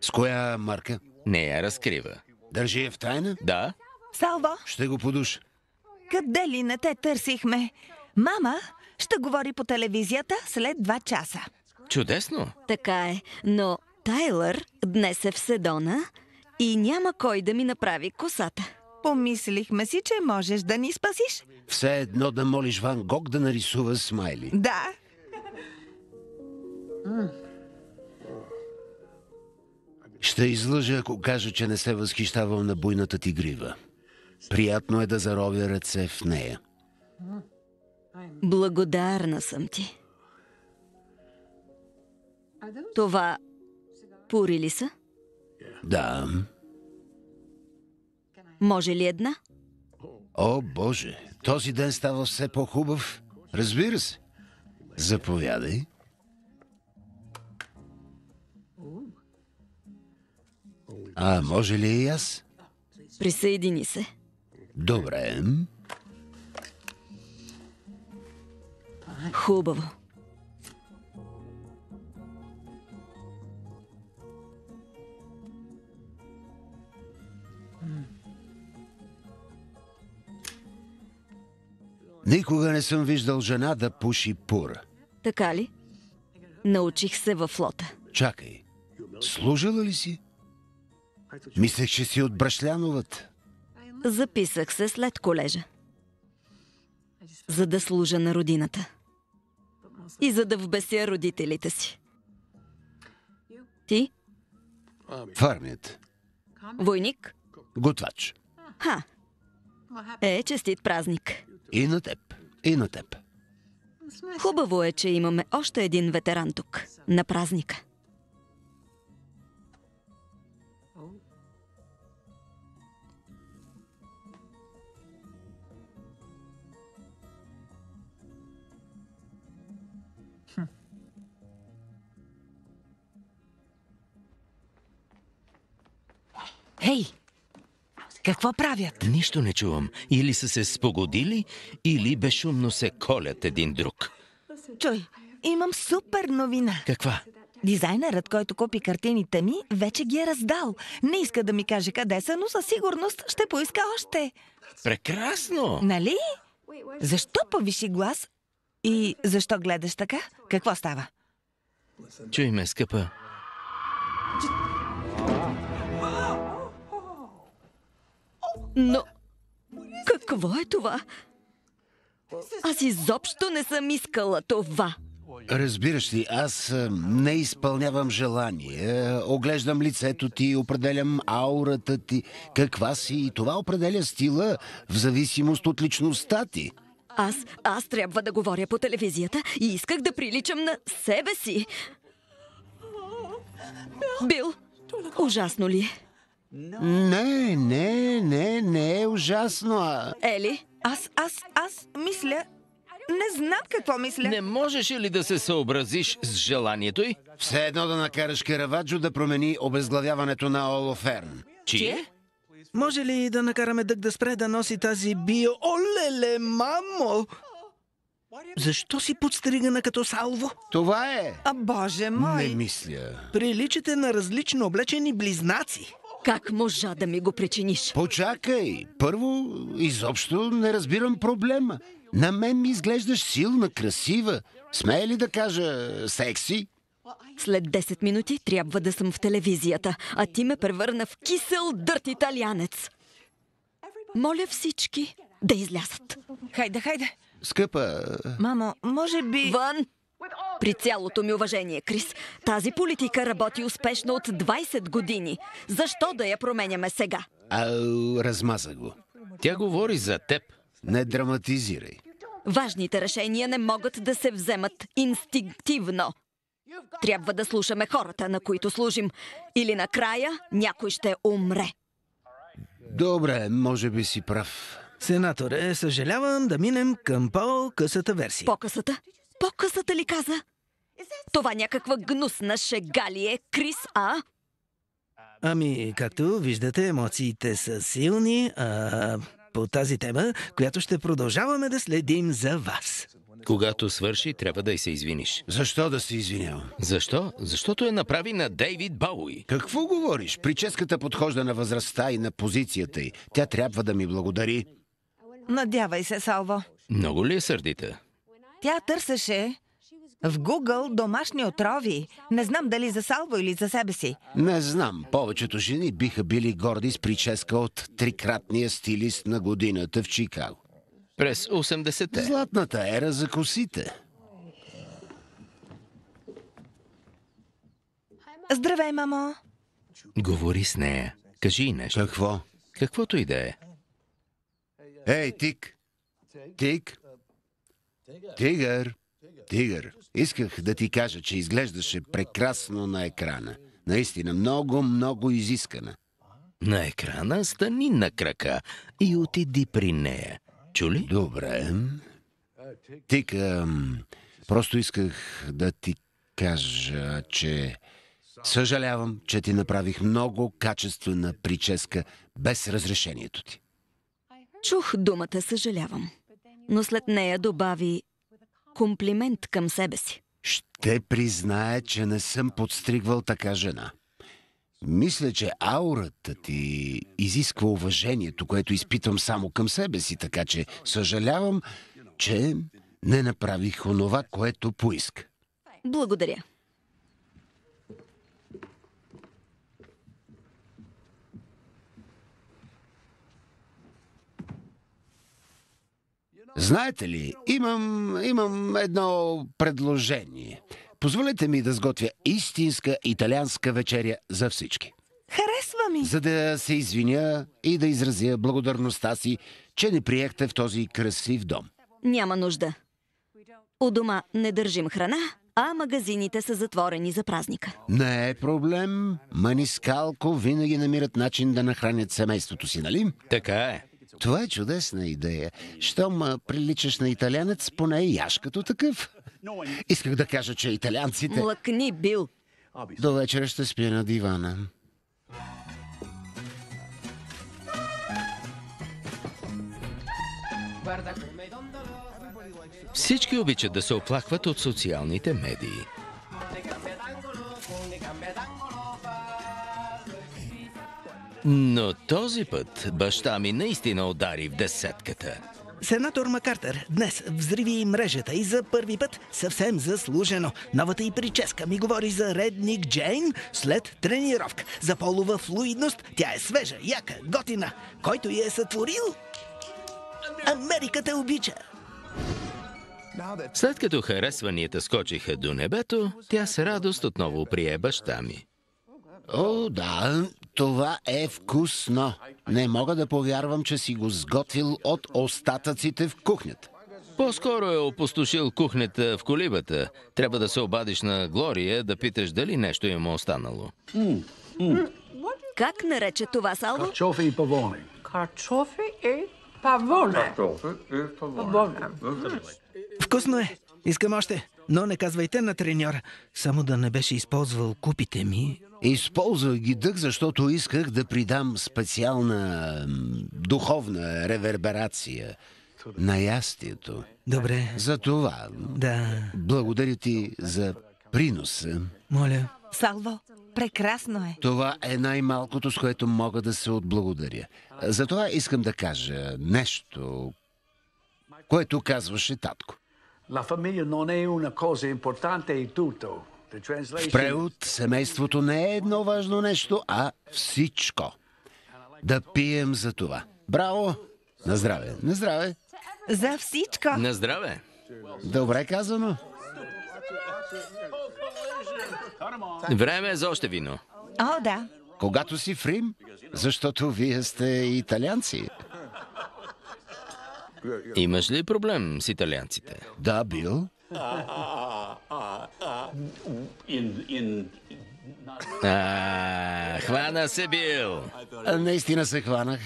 Speaker 3: С коя марка?
Speaker 1: Не я разкрива.
Speaker 3: Държи я в тайна?
Speaker 1: Да?
Speaker 4: Салво,
Speaker 3: Ще го подуша.
Speaker 4: къде ли не те търсихме? Мама ще говори по телевизията след 2 часа.
Speaker 1: Чудесно.
Speaker 6: Така е, но Тайлър днес е в Седона и няма кой да ми направи косата.
Speaker 4: Помислихме си, че можеш да ни спасиш.
Speaker 3: Все едно да молиш Ван Гог да нарисува смайли.
Speaker 4: Да.
Speaker 3: Ще излъжа, ако кажа, че не се възхищавам на буйната ти грива. Приятно е да заровя ръце в нея.
Speaker 6: Благодарна съм ти. Това пури ли са?
Speaker 3: Да.
Speaker 6: Може ли една?
Speaker 3: О, Боже, този ден става все по-хубав. Разбира се. Заповядай. А, може ли и аз?
Speaker 6: Присъедини се.
Speaker 3: Добре.
Speaker 6: Хубаво.
Speaker 3: Никога не съм виждал жена да пуши пура.
Speaker 6: Така ли? Научих се във флота.
Speaker 3: Чакай, служила ли си? Мислех, че си от Брашляновата.
Speaker 6: Записах се след колежа. За да служа на родината. И за да вбеся родителите си. Ти?
Speaker 3: В армията.
Speaker 6: Войник?
Speaker 3: Готвач.
Speaker 6: Ха! Честит празник.
Speaker 3: И на теб. И на теб.
Speaker 6: Хубаво е, че имаме още един ветеран тук, на празника.
Speaker 4: Хей, какво правят?
Speaker 1: Нищо не чувам. Или са се спогодили, или безшумно се колят един друг.
Speaker 4: Чуй, имам супер новина.
Speaker 1: Каква?
Speaker 4: Дизайнерът, който купи картините ми, вече ги е раздал. Не иска да ми каже къде са, но със сигурност ще поиска още.
Speaker 1: Прекрасно!
Speaker 4: Нали? Защо повиши глас? И защо гледаш така? Какво става?
Speaker 1: Чуй ме, скъпа.
Speaker 6: Но какво е това? Аз изобщо не съм искала това.
Speaker 3: Разбираш ли, аз не изпълнявам желание. Оглеждам лицето ти, определям аурата ти, каква си, и това определя стила в зависимост от личността ти.
Speaker 6: Аз трябва да говоря по телевизията и исках да приличам на себе си. Бил, ужасно ли е?
Speaker 3: Не е ужасно.
Speaker 6: Ели?
Speaker 4: Аз мисля... Не знам какво мисля.
Speaker 1: Не можеш ли да се съобразиш с желанието й?
Speaker 3: Все едно да накараш Караваджо да промени обезглавяването на Олоферн.
Speaker 1: Чие?
Speaker 5: Може ли да накараме Дъг да спре да носи тази био... Олеле, мамо! Защо си подстригана като Салво?
Speaker 3: Това е.
Speaker 4: А, Боже мой!
Speaker 3: Не мисля.
Speaker 5: Приличате на различно облечени близнаци.
Speaker 6: Как можа да ми го причиниш?
Speaker 3: Почакай. Първо, изобщо не разбирам проблема. На мен ми изглеждаш силна, красива. Смея ли да кажа секси?
Speaker 6: След 10 минути трябва да съм в телевизията, а ти ме превърна в кисел дърт италианец. Моля всички да излязат.
Speaker 4: Хайде.
Speaker 3: Скъпа,
Speaker 4: Мамо, може би...
Speaker 6: Вън! При цялото ми уважение, Крис, тази политика работи успешно от 20 години. Защо да я променяме сега?
Speaker 3: размаза го.
Speaker 1: Тя говори за теб.
Speaker 3: Не драматизирай.
Speaker 6: Важните решения не могат да се вземат инстинктивно. Трябва да слушаме хората, на които служим. Или накрая някой ще умре.
Speaker 3: Добре, може би си прав.
Speaker 5: Сенаторе, съжалявам да минем към по-късата версия.
Speaker 6: По-късата? По-късата ли каза? Това някаква гнусна шега ли е, Крис, а?
Speaker 5: Ами, както виждате, емоциите са силни по тази тема, която ще продължаваме да следим за вас.
Speaker 1: Когато свърши, трябва да й се извиниш.
Speaker 3: Защо да се извинявам?
Speaker 1: Защо? Защото я направи на Дейвид Бауи.
Speaker 3: Какво говориш? Прическата подхожда на възрастта и на позицията й. Тя трябва да ми благодари.
Speaker 4: Надявай се, Салво.
Speaker 1: Много ли е сърдита?
Speaker 4: Тя търсеше в Google домашни отрови. Не знам дали за Салво или за себе си.
Speaker 3: Не знам. Повечето жени биха били горди с прическа от трикратния стилист на годината в Чикаго.
Speaker 1: През 80-те.
Speaker 3: Златната ера за косите.
Speaker 4: Здравей, мамо.
Speaker 1: Говори с нея. Кажи й нещо.
Speaker 3: Какво?
Speaker 1: Каквото и да е.
Speaker 3: Ей, Тик! Тик! Тигър! Тигър! Исках да ти кажа, че изглеждаше прекрасно на екрана. Наистина, много, много изискана.
Speaker 1: На екрана стани на крака и отиди при нея. Чули?
Speaker 3: Добре. Тик, просто исках да ти кажа, че съжалявам, че ти направих много качествена прическа без разрешението ти.
Speaker 6: Чух думата съжалявам, но след нея добави комплимент към себе си.
Speaker 3: Ще призная, че не съм подстригвал така жена. Мисля, че аурата ти изисква уважението, което изпитвам само към себе си, така че съжалявам, че не направих онова, което поиска.
Speaker 6: Благодаря.
Speaker 3: Знаете ли, имам едно предложение. Позволете ми да сготвя истинска италианска вечеря за всички.
Speaker 4: Харесва ми.
Speaker 3: За да се извиня и да изразя благодарността си, че не приехте в този красив дом.
Speaker 6: Няма нужда. У дома не държим храна, а магазините са затворени за празника.
Speaker 3: Не е проблем. Манискалко винаги намират начин да нахранят семейството си, нали?
Speaker 1: Така е.
Speaker 3: Това е чудесна идея. Щом приличаш на италянец, поне и аз като такъв. Исках да кажа, че италианците...
Speaker 6: Млъкни, Бил.
Speaker 3: До вечера ще спя на дивана.
Speaker 1: Всички обичат да се оплакват от социалните медии. Но този път баща ми наистина удари в десетката.
Speaker 5: Сенатор Макартър днес взриви мрежата и за първи път съвсем заслужено. Новата й прическа ми говори за редник Джейн след тренировка. За полова флуидност тя е свежа, яка, готина. Който я е сътворил, Америка те обича.
Speaker 1: След като харесванията скочиха до небето, тя с радост отново прие баща ми.
Speaker 3: О, да, това е вкусно. Не мога да повярвам, че си го сготвил от остатъците в кухнята.
Speaker 1: По-скоро е опустошил кухнята в колибата. Трябва да се обадиш на Глория да питаш дали нещо им е останало.
Speaker 6: Как нарече това, Салво?
Speaker 7: Carciofi e pavone.
Speaker 8: Carciofi e pavone.
Speaker 5: Вкусно е. Искам още. Но не казвайте на треньора. Само да не беше използвал купите ми.
Speaker 3: Използвах ги дъх, защото исках да придам специална духовна реверберация на ястието.
Speaker 5: Добре.
Speaker 3: За това.
Speaker 5: Да.
Speaker 3: Благодаря ти за приноса.
Speaker 5: Моля.
Speaker 4: Салво, прекрасно е.
Speaker 3: Това е най-малкото, с което мога да се отблагодаря. Затова искам да кажа нещо, което казваше татко.
Speaker 7: La famiglia non è una cosa importante e tutto. The
Speaker 3: В
Speaker 7: translation...
Speaker 3: превод, семейството не е едно важно нещо, а всичко. Да пием за това. Браво! На здраве! На здраве!
Speaker 4: За всичко.
Speaker 1: На здраве!
Speaker 3: Добре казано.
Speaker 1: Време е за още вино.
Speaker 4: О, да.
Speaker 3: Когато си в Рим, защото вие сте италианци.
Speaker 1: Имаш ли проблем с италианците?
Speaker 3: Да, Бил.
Speaker 1: Хвана се, Бил!
Speaker 3: Наистина се хванах.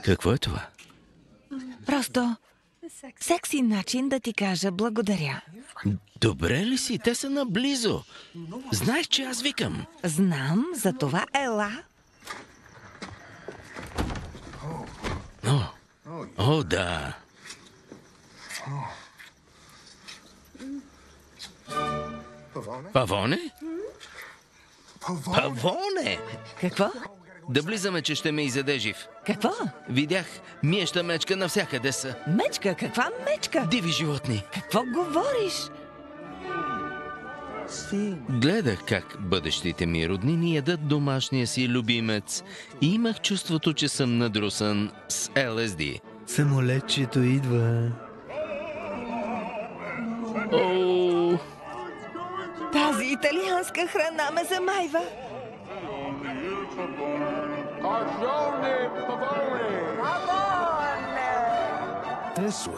Speaker 1: Какво е това?
Speaker 4: Просто секси начин да ти кажа благодаря.
Speaker 1: Добре ли си? Те са наблизо. Знаеш, че аз викам.
Speaker 4: Знам, за това ела.
Speaker 1: О, да. Павоне? Павоне!
Speaker 4: Какво?
Speaker 1: Да влизаме, че ще ме изяде жив.
Speaker 4: Какво?
Speaker 1: Видях миеща мечка навсякъде са.
Speaker 4: Мечка? Каква мечка?
Speaker 1: Диви животни.
Speaker 4: Какво говориш?
Speaker 1: Гледах как бъдещите ми роднини ядат домашния си любимец и имах чувството, че съм надрусан с ЛСД.
Speaker 5: Самолетчето идва.
Speaker 1: О,
Speaker 4: Тази италианска храна ме замайва.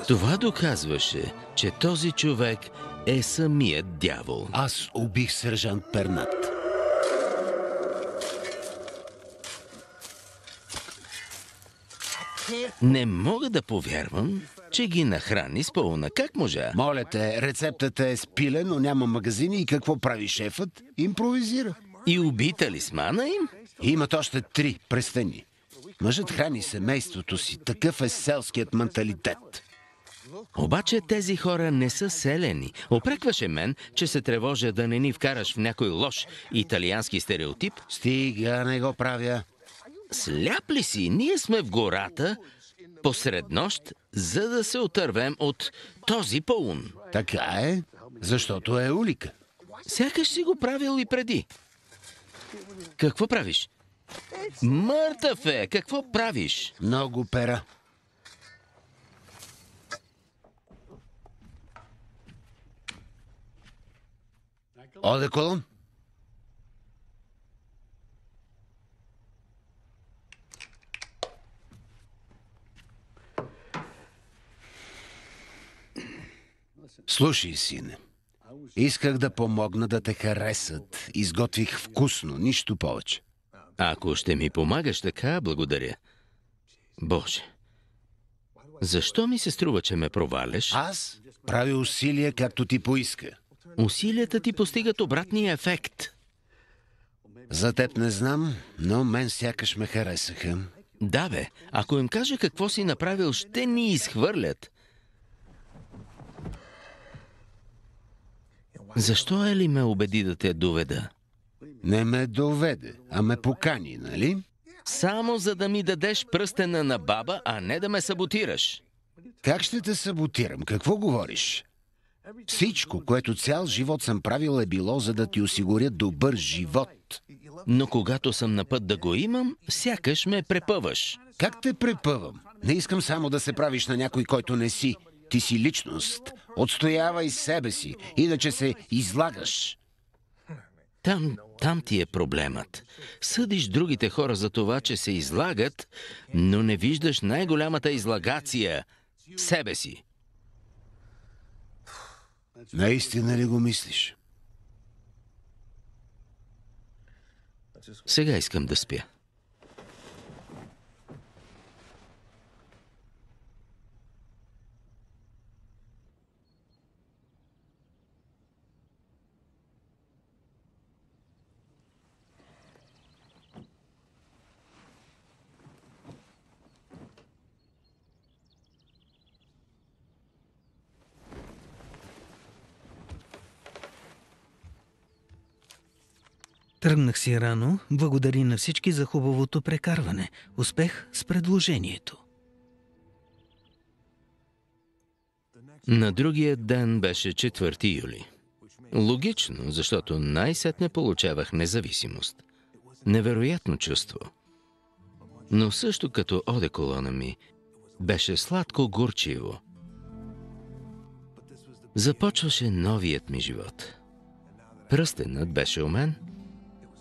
Speaker 1: това доказваше, че този човек е самият дявол.
Speaker 3: Аз убих сержант Пернат.
Speaker 1: Не мога да повярвам, че ги нахрани с пълна. Как можа?
Speaker 3: Моля те, рецептата е спиле, но няма магазини и какво прави шефът? Импровизира.
Speaker 1: И уби талисмана им?
Speaker 3: Имат още 3 престъни. Мъжът храни семейството си. Такъв е селският менталитет.
Speaker 1: Обаче тези хора не са селени. Опрекваше мен, че се тревожа да не ни вкараш в някой лош италиански стереотип.
Speaker 3: Стига, не го правя.
Speaker 1: Сляп ли си? Ние сме в гората посред нощ, за да се отървем от този пълун.
Speaker 3: Така е, защото е улика.
Speaker 1: Сякаш си го правил и преди. Какво правиш? Мъртъв е! Какво правиш?
Speaker 3: Много пера. Одеколон? Слушай, сине. Исках да помогна да те харесат. Изготвих вкусно, нищо повече.
Speaker 1: Ако ще ми помагаш така, благодаря. Боже, защо ми се струва, че ме проваляш?
Speaker 3: Аз правя усилия, както ти поиска.
Speaker 1: Усилията ти постигат обратния ефект.
Speaker 3: За теб не знам, но мен сякаш ме харесаха.
Speaker 1: Да, бе, ако им кажа какво си направил, ще ни изхвърлят. Защо Ели ме убеди да те доведа?
Speaker 3: Не ме доведе, а ме покани, нали?
Speaker 1: Само за да ми дадеш пръстена на баба, а не да ме саботираш.
Speaker 3: Как ще те саботирам? Какво говориш? Всичко, което цял живот съм правил, е било, за да ти осигуря добър живот.
Speaker 1: Но когато съм на път да го имам, сякаш ме препъваш.
Speaker 3: Как те препъвам? Не искам само да се правиш на някой, който не си. Ти си личност. Отстоявай себе си, иначе се излагаш.
Speaker 1: Там ти е проблемът. Съдиш другите хора за това, че се излагат, но не виждаш най-голямата излагация – себе си.
Speaker 3: Наистина ли го мислиш?
Speaker 1: Сега искам да спя.
Speaker 5: Тръгнах си рано, благодари на всички за хубавото прекарване. Успех с предложението.
Speaker 1: На другия ден беше 4 юли. Логично, защото най-сетне получавах независимост. Невероятно чувство. Но също като одеколона ми, беше сладко-горчиво. Започваше новият ми живот. Пръстенът беше у мен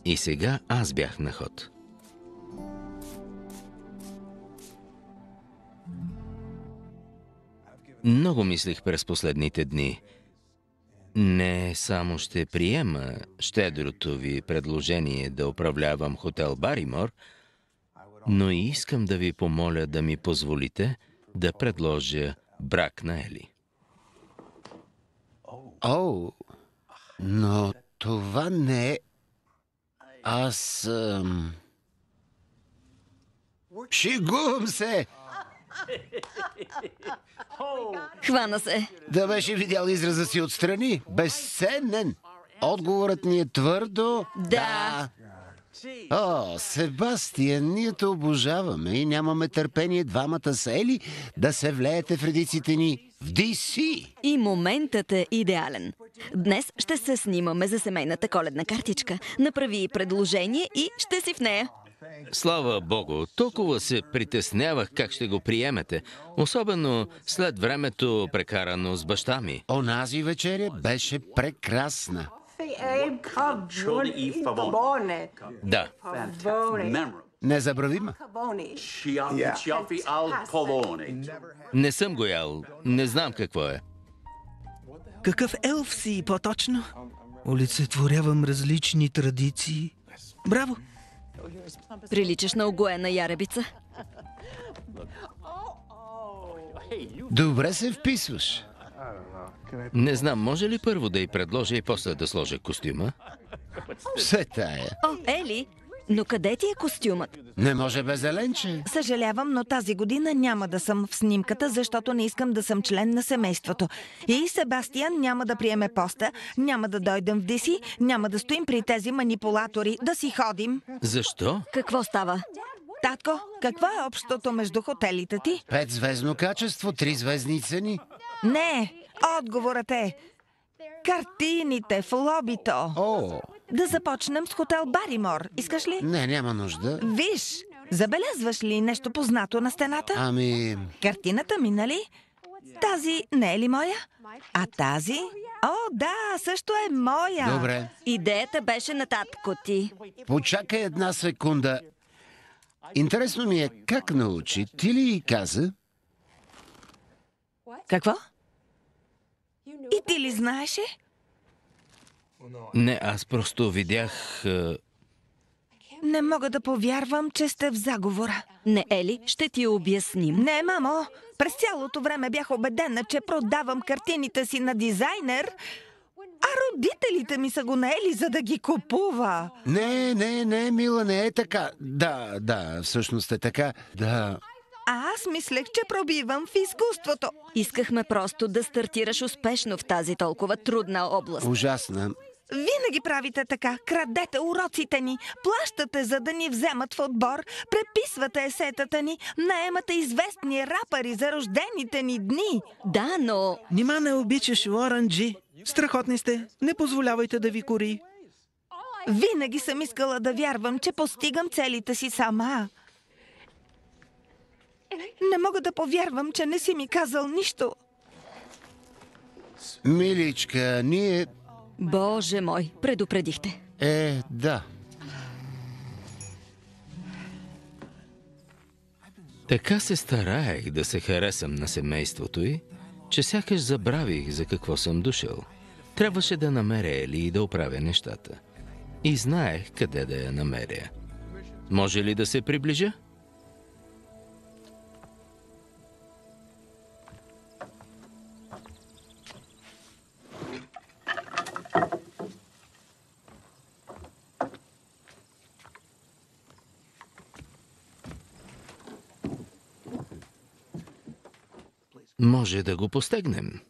Speaker 1: и сега аз бях на ход. Много мислих през последните дни. Не само ще приема щедрото ви предложение да управлявам хотел Баримор, но и искам да ви помоля да ми позволите да предложа брак на Ели.
Speaker 3: О, но това не е... Аз... Шегувам се!
Speaker 6: Хвана се.
Speaker 3: Да беше видял израза си отстрани. Безценен. Отговорът ни е твърдо...
Speaker 6: Да.
Speaker 3: О, Себастиан, ние те обожаваме и нямаме търпение двамата с Ели да се влеете в редиците ни в DC.
Speaker 6: И моментът е идеален. Днес ще се снимаме за семейната коледна картичка. Направи предложение и ще си в нея.
Speaker 1: Слава Богу, толкова се притеснявах как ще го приемете, особено след времето прекарано с баща ми.
Speaker 3: Онази вечеря беше прекрасна.
Speaker 1: Да,
Speaker 3: Незабравима.
Speaker 1: не съм го ял, не знам какво е.
Speaker 5: Какъв елф си по-точно? Олицетворявам различни традиции. Браво!
Speaker 6: Приличаш на огоена яребица.
Speaker 3: Добре се вписваш.
Speaker 1: Не знам, може ли първо да й предложа и после да сложа костюма?
Speaker 3: Все тая.
Speaker 6: О, Ели, но къде ти е костюмът?
Speaker 3: Не може без Еленче.
Speaker 4: Съжалявам, но тази година няма да съм в снимката, защото не искам да съм член на семейството. И Себастиан няма да приеме поста, няма да дойдем в DC, няма да стоим при тези манипулатори, да си ходим.
Speaker 1: Защо?
Speaker 6: Какво става?
Speaker 4: Татко, какво е общото между хотелите ти?
Speaker 3: 5-звездно качество, 3-звездни цени.
Speaker 4: Не, отговорът е картините в лобито.
Speaker 3: О,
Speaker 4: Да започнем с хотел Баримор. Искаш ли?
Speaker 3: не, няма нужда.
Speaker 4: Виж, забелязваш ли нещо познато на стената?
Speaker 3: Ами,
Speaker 4: Картината ми, нали? Тази не е ли моя? А тази? О, да, също е моя.
Speaker 3: добре.
Speaker 6: Идеята беше на татко ти.
Speaker 3: Почакай една секунда. Интересно ми е как научи. Ти ли й каза?
Speaker 4: Какво? И ти ли знаеше?
Speaker 1: Не, аз просто видях...
Speaker 4: Не мога да повярвам, че сте в заговора.
Speaker 6: Не, Ели, ще ти обясним.
Speaker 4: Не, мамо. През цялото време бях убедена, че продавам картините си на дизайнер, а родителите ми са го наели, за да ги купува.
Speaker 3: Не, мила, не е така. Да, всъщност е така. Да.
Speaker 4: А аз мислех, че пробивам в изкуството.
Speaker 6: Искахме просто да стартираш успешно в тази толкова трудна област.
Speaker 3: Ужасна.
Speaker 4: Винаги правите така. Крадете уроците ни, плащате, за да ни вземат в отбор, преписвате есетата ни, наемате известни рапъри за рождените ни дни.
Speaker 6: Да, но...
Speaker 5: Нима не обичаш Лоренджи? Страхотни сте. Не позволявайте да ви кори.
Speaker 4: Винаги съм искала да вярвам, че постигам целите си сама. Не мога да повярвам, че не си ми казал нищо.
Speaker 3: Миличка, ние...
Speaker 6: Боже мой, предупредихте.
Speaker 3: Да.
Speaker 1: Така се стараех да се харесам на семейството й, че сякаш забравих за какво съм дошъл. Трябваше да намеря Ели и да оправя нещата. И знаех къде да я намеря. Може ли да се приближа? Може да го постигнем.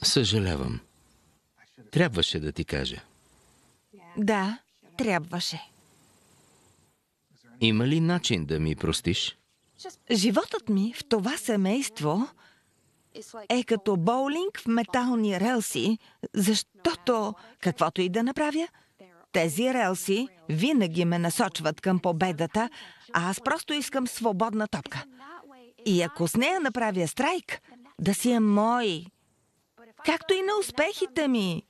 Speaker 1: Съжалявам. Трябваше да ти кажа.
Speaker 4: Да, трябваше.
Speaker 1: Има ли начин да ми простиш?
Speaker 4: Животът ми в това семейство е като боулинг в метални релси, защото каквото и да направя, тези релси винаги ме насочват към победата, а аз просто искам свободна топка. И ако с нея направя страйк, да си е мой. Както и на успехите ми.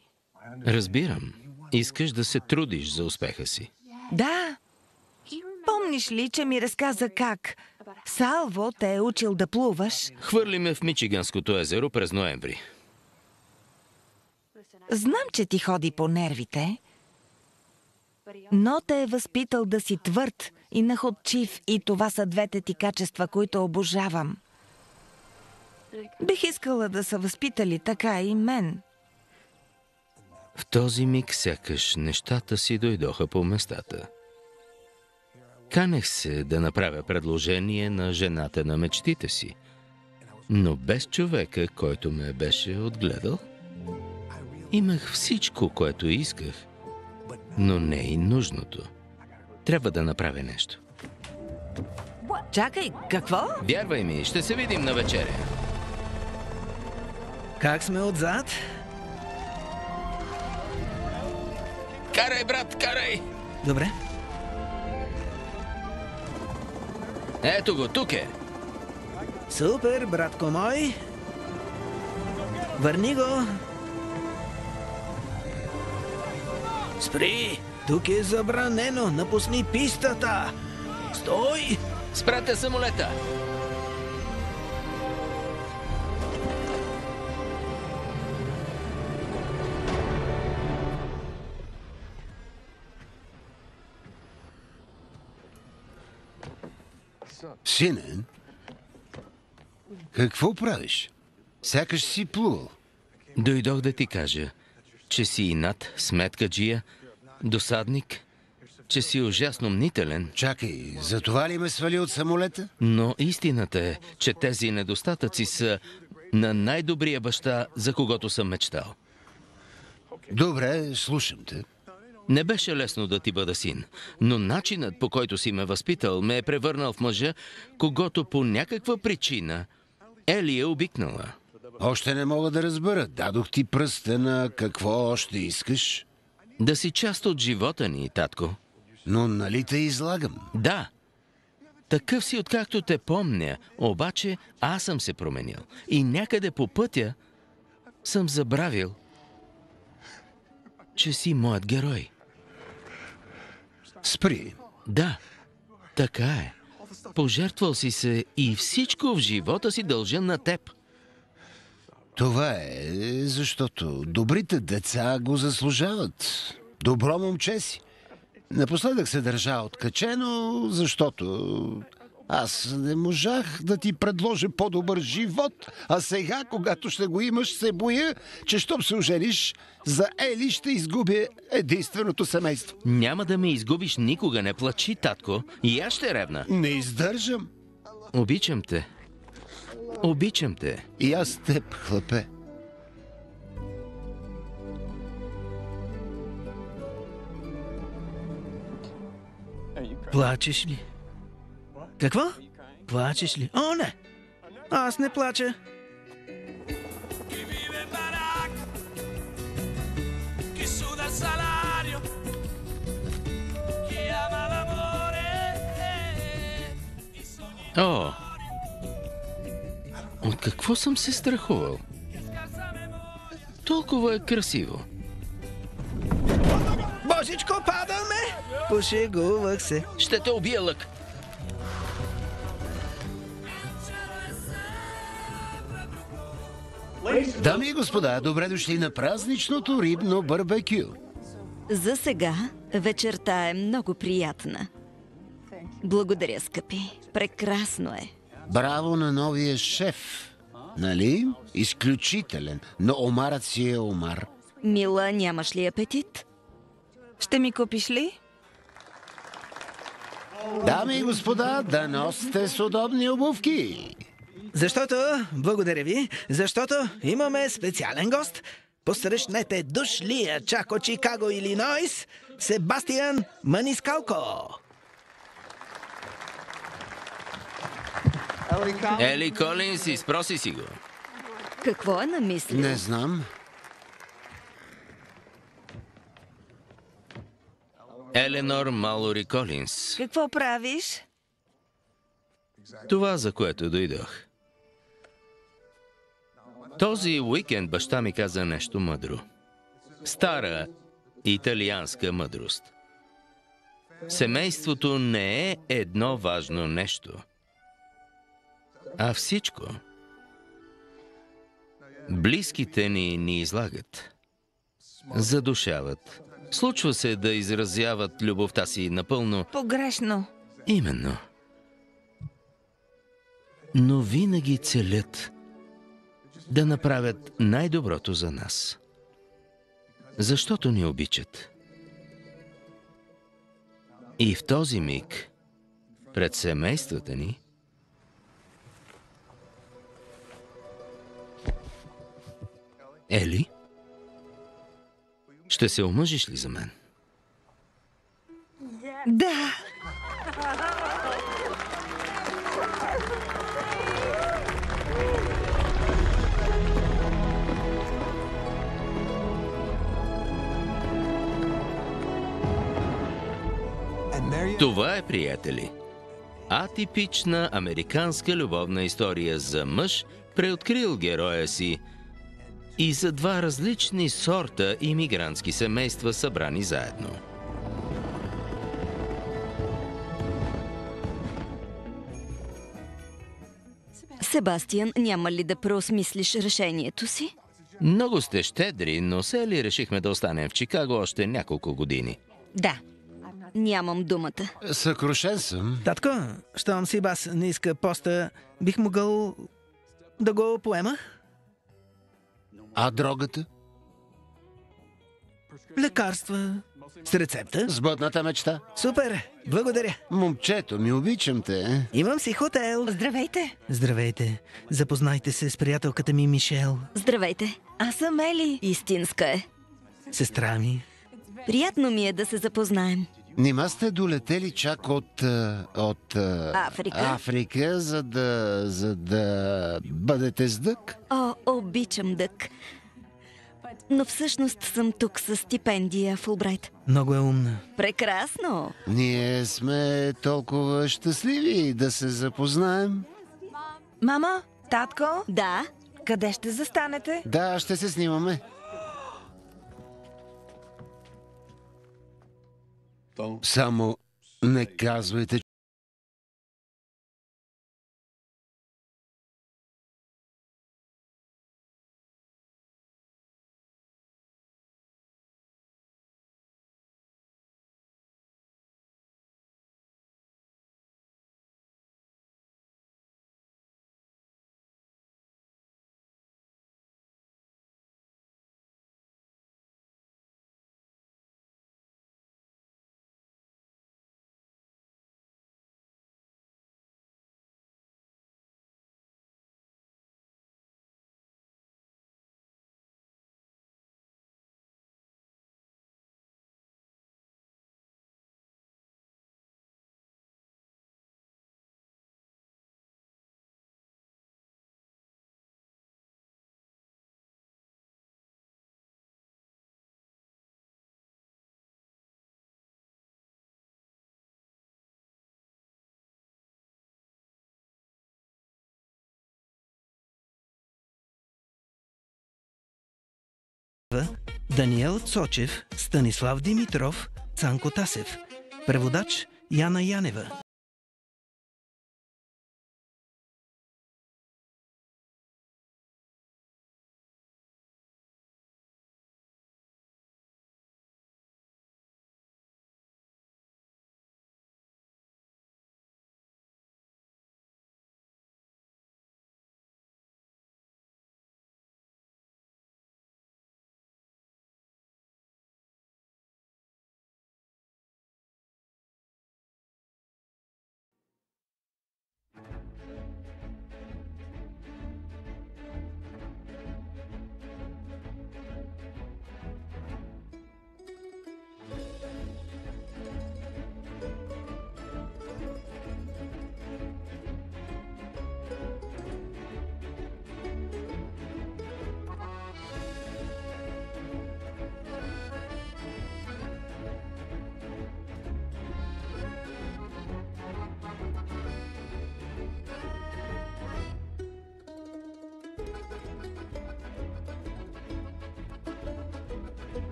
Speaker 1: Разбирам. Искаш да се трудиш за успеха си.
Speaker 4: Да. Помниш ли, че ми разказа как Салво те е учил да плуваш?
Speaker 1: Хвърли ме в Мичиганското езеро през ноември.
Speaker 4: Знам, че ти ходи по нервите, но те е възпитал да си твърд и находчив, и това са двете ти качества, които обожавам. Бих искала да са възпитали така и мен.
Speaker 1: В този миг сякаш нещата си дойдоха по местата. Канех се да направя предложение на жената на мечтите си, но без човека, който ме беше отгледал. Имах всичко, което исках, но не и нужното. Трябва да направя нещо.
Speaker 4: Чакай, какво?
Speaker 1: Вярвай ми, ще се видим на вечеря.
Speaker 5: Как сме отзад?
Speaker 1: Карай, брат, карай!
Speaker 5: Добре.
Speaker 1: Ето го, тук е.
Speaker 5: Супер, братко мой. Върни го. Спри! Тук е забранено. Напусни пистата. Стой!
Speaker 1: Спрете самолета!
Speaker 3: Сине, какво правиш? Сякаш си плувал.
Speaker 1: Дойдох да ти кажа, че си инат, сметкаджия, досадник, че си ужасно мнителен.
Speaker 3: Чакай, за това ли ме свали от самолета?
Speaker 1: Но истината е, че тези недостатъци са на най-добрия баща, за когото съм мечтал.
Speaker 3: Добре, слушам те.
Speaker 1: Не беше лесно да ти бъда син, но начинът, по който си ме възпитал, ме е превърнал в мъжа, когото по някаква причина Ели е обикнала.
Speaker 3: Още не мога да разбера. Дадох ти пръстена, какво още искаш?
Speaker 1: Да си част от живота ни, татко.
Speaker 3: Но нали те излагам?
Speaker 1: Да. Такъв си, откакто те помня, обаче аз съм се променил. И някъде по пътя съм забравил, че си моят герой.
Speaker 3: Спри.
Speaker 1: Да, така е. Пожертвал си се и всичко в живота си дължа на теб.
Speaker 3: Това е, защото добрите деца го заслужават. Добро момче си. Напоследък се държа откачено, защото аз не можах да ти предложа по-добър живот, а сега, когато ще го имаш, се боя, че щом се ожениш, за Ели ще изгубя единственото семейство.
Speaker 1: Няма да ме изгубиш никога, не плачи, татко. И аз ще ревна.
Speaker 3: Не издържам.
Speaker 1: Обичам те. Обичам те.
Speaker 3: И аз теб, хлапе.
Speaker 5: Плачеш ли? Какво? Плачеш ли? О, не! Аз не плача.
Speaker 1: О! От какво съм се страхувал? Толкова е красиво.
Speaker 5: Божичко, падаме! Пошегувах се.
Speaker 1: Ще те убия, Лък.
Speaker 3: Дами и господа, добре дошли на празничното рибно барбекю.
Speaker 6: За сега вечерта е много приятна. Благодаря, скъпи. Прекрасно е.
Speaker 3: Браво на новия шеф. Нали? Изключителен. Но омарът си е омар.
Speaker 6: Мила, нямаш ли апетит?
Speaker 4: Ще ми купиш ли?
Speaker 3: Дами и господа, да носите с удобни обувки.
Speaker 5: Защото, благодаря ви, защото имаме специален гост. Посрещнете дошлия чак от Чикаго, Илинойс, Себастиан Манискалко.
Speaker 1: Ели Колинс, изпроси си го.
Speaker 6: Какво е намислил?
Speaker 3: Не знам.
Speaker 1: Еленор Малори Колинс.
Speaker 4: Какво правиш?
Speaker 1: Това, за което дойдох. Този уикенд баща ми каза нещо мъдро. Стара италианска мъдрост. Семейството не е едно важно нещо, а всичко. Близките ни излагат, задушават. Случва се да изразяват любовта си напълно.
Speaker 4: Погрешно.
Speaker 1: Именно. Но винаги целят да направят най-доброто за нас. Защото ни обичат. И в този миг, пред семействата ни, Ели, ще се омъжиш ли за мен?
Speaker 4: Да.
Speaker 1: Това е, приятели, атипична американска любовна история за мъж, преоткрил героя си, и за два различни сорта имигрантски семейства, събрани заедно.
Speaker 6: Себастиан, няма ли да преосмислиш решението си?
Speaker 1: Много сте щедри, но с Ели решихме да останем в Чикаго още няколко години.
Speaker 4: Да.
Speaker 6: Нямам думата.
Speaker 3: Съкрушен съм.
Speaker 5: Татко, щом си бас не иска поста, бих могъл да го поема?
Speaker 3: А дрогата?
Speaker 5: Лекарства с рецепта?
Speaker 3: Сбъдната мечта.
Speaker 5: Супер, благодаря.
Speaker 3: Момчето ми, обичам те.
Speaker 5: Имам си хотел.
Speaker 4: Здравейте.
Speaker 5: Здравейте. Запознайте се с приятелката ми Мишел.
Speaker 6: Здравейте.
Speaker 4: Аз съм Ели.
Speaker 6: Истинска е.
Speaker 5: Сестра ми.
Speaker 6: Приятно ми е да се запознаем.
Speaker 3: Нима сте долетели чак от
Speaker 6: Африка,
Speaker 3: за да бъдете с дък?
Speaker 6: О, обичам дък. Но всъщност съм тук с стипендия Фулбрайт.
Speaker 5: Много е умна.
Speaker 6: Прекрасно!
Speaker 3: Ние сме толкова щастливи да се запознаем.
Speaker 4: Мама, татко,
Speaker 6: Да,
Speaker 4: къде ще застанете?
Speaker 3: Да, ще се снимаме. Само не казвайте,
Speaker 5: Даниел Цочев, Станислав Димитров, Цанко Тасев. Преводач Яна Янева.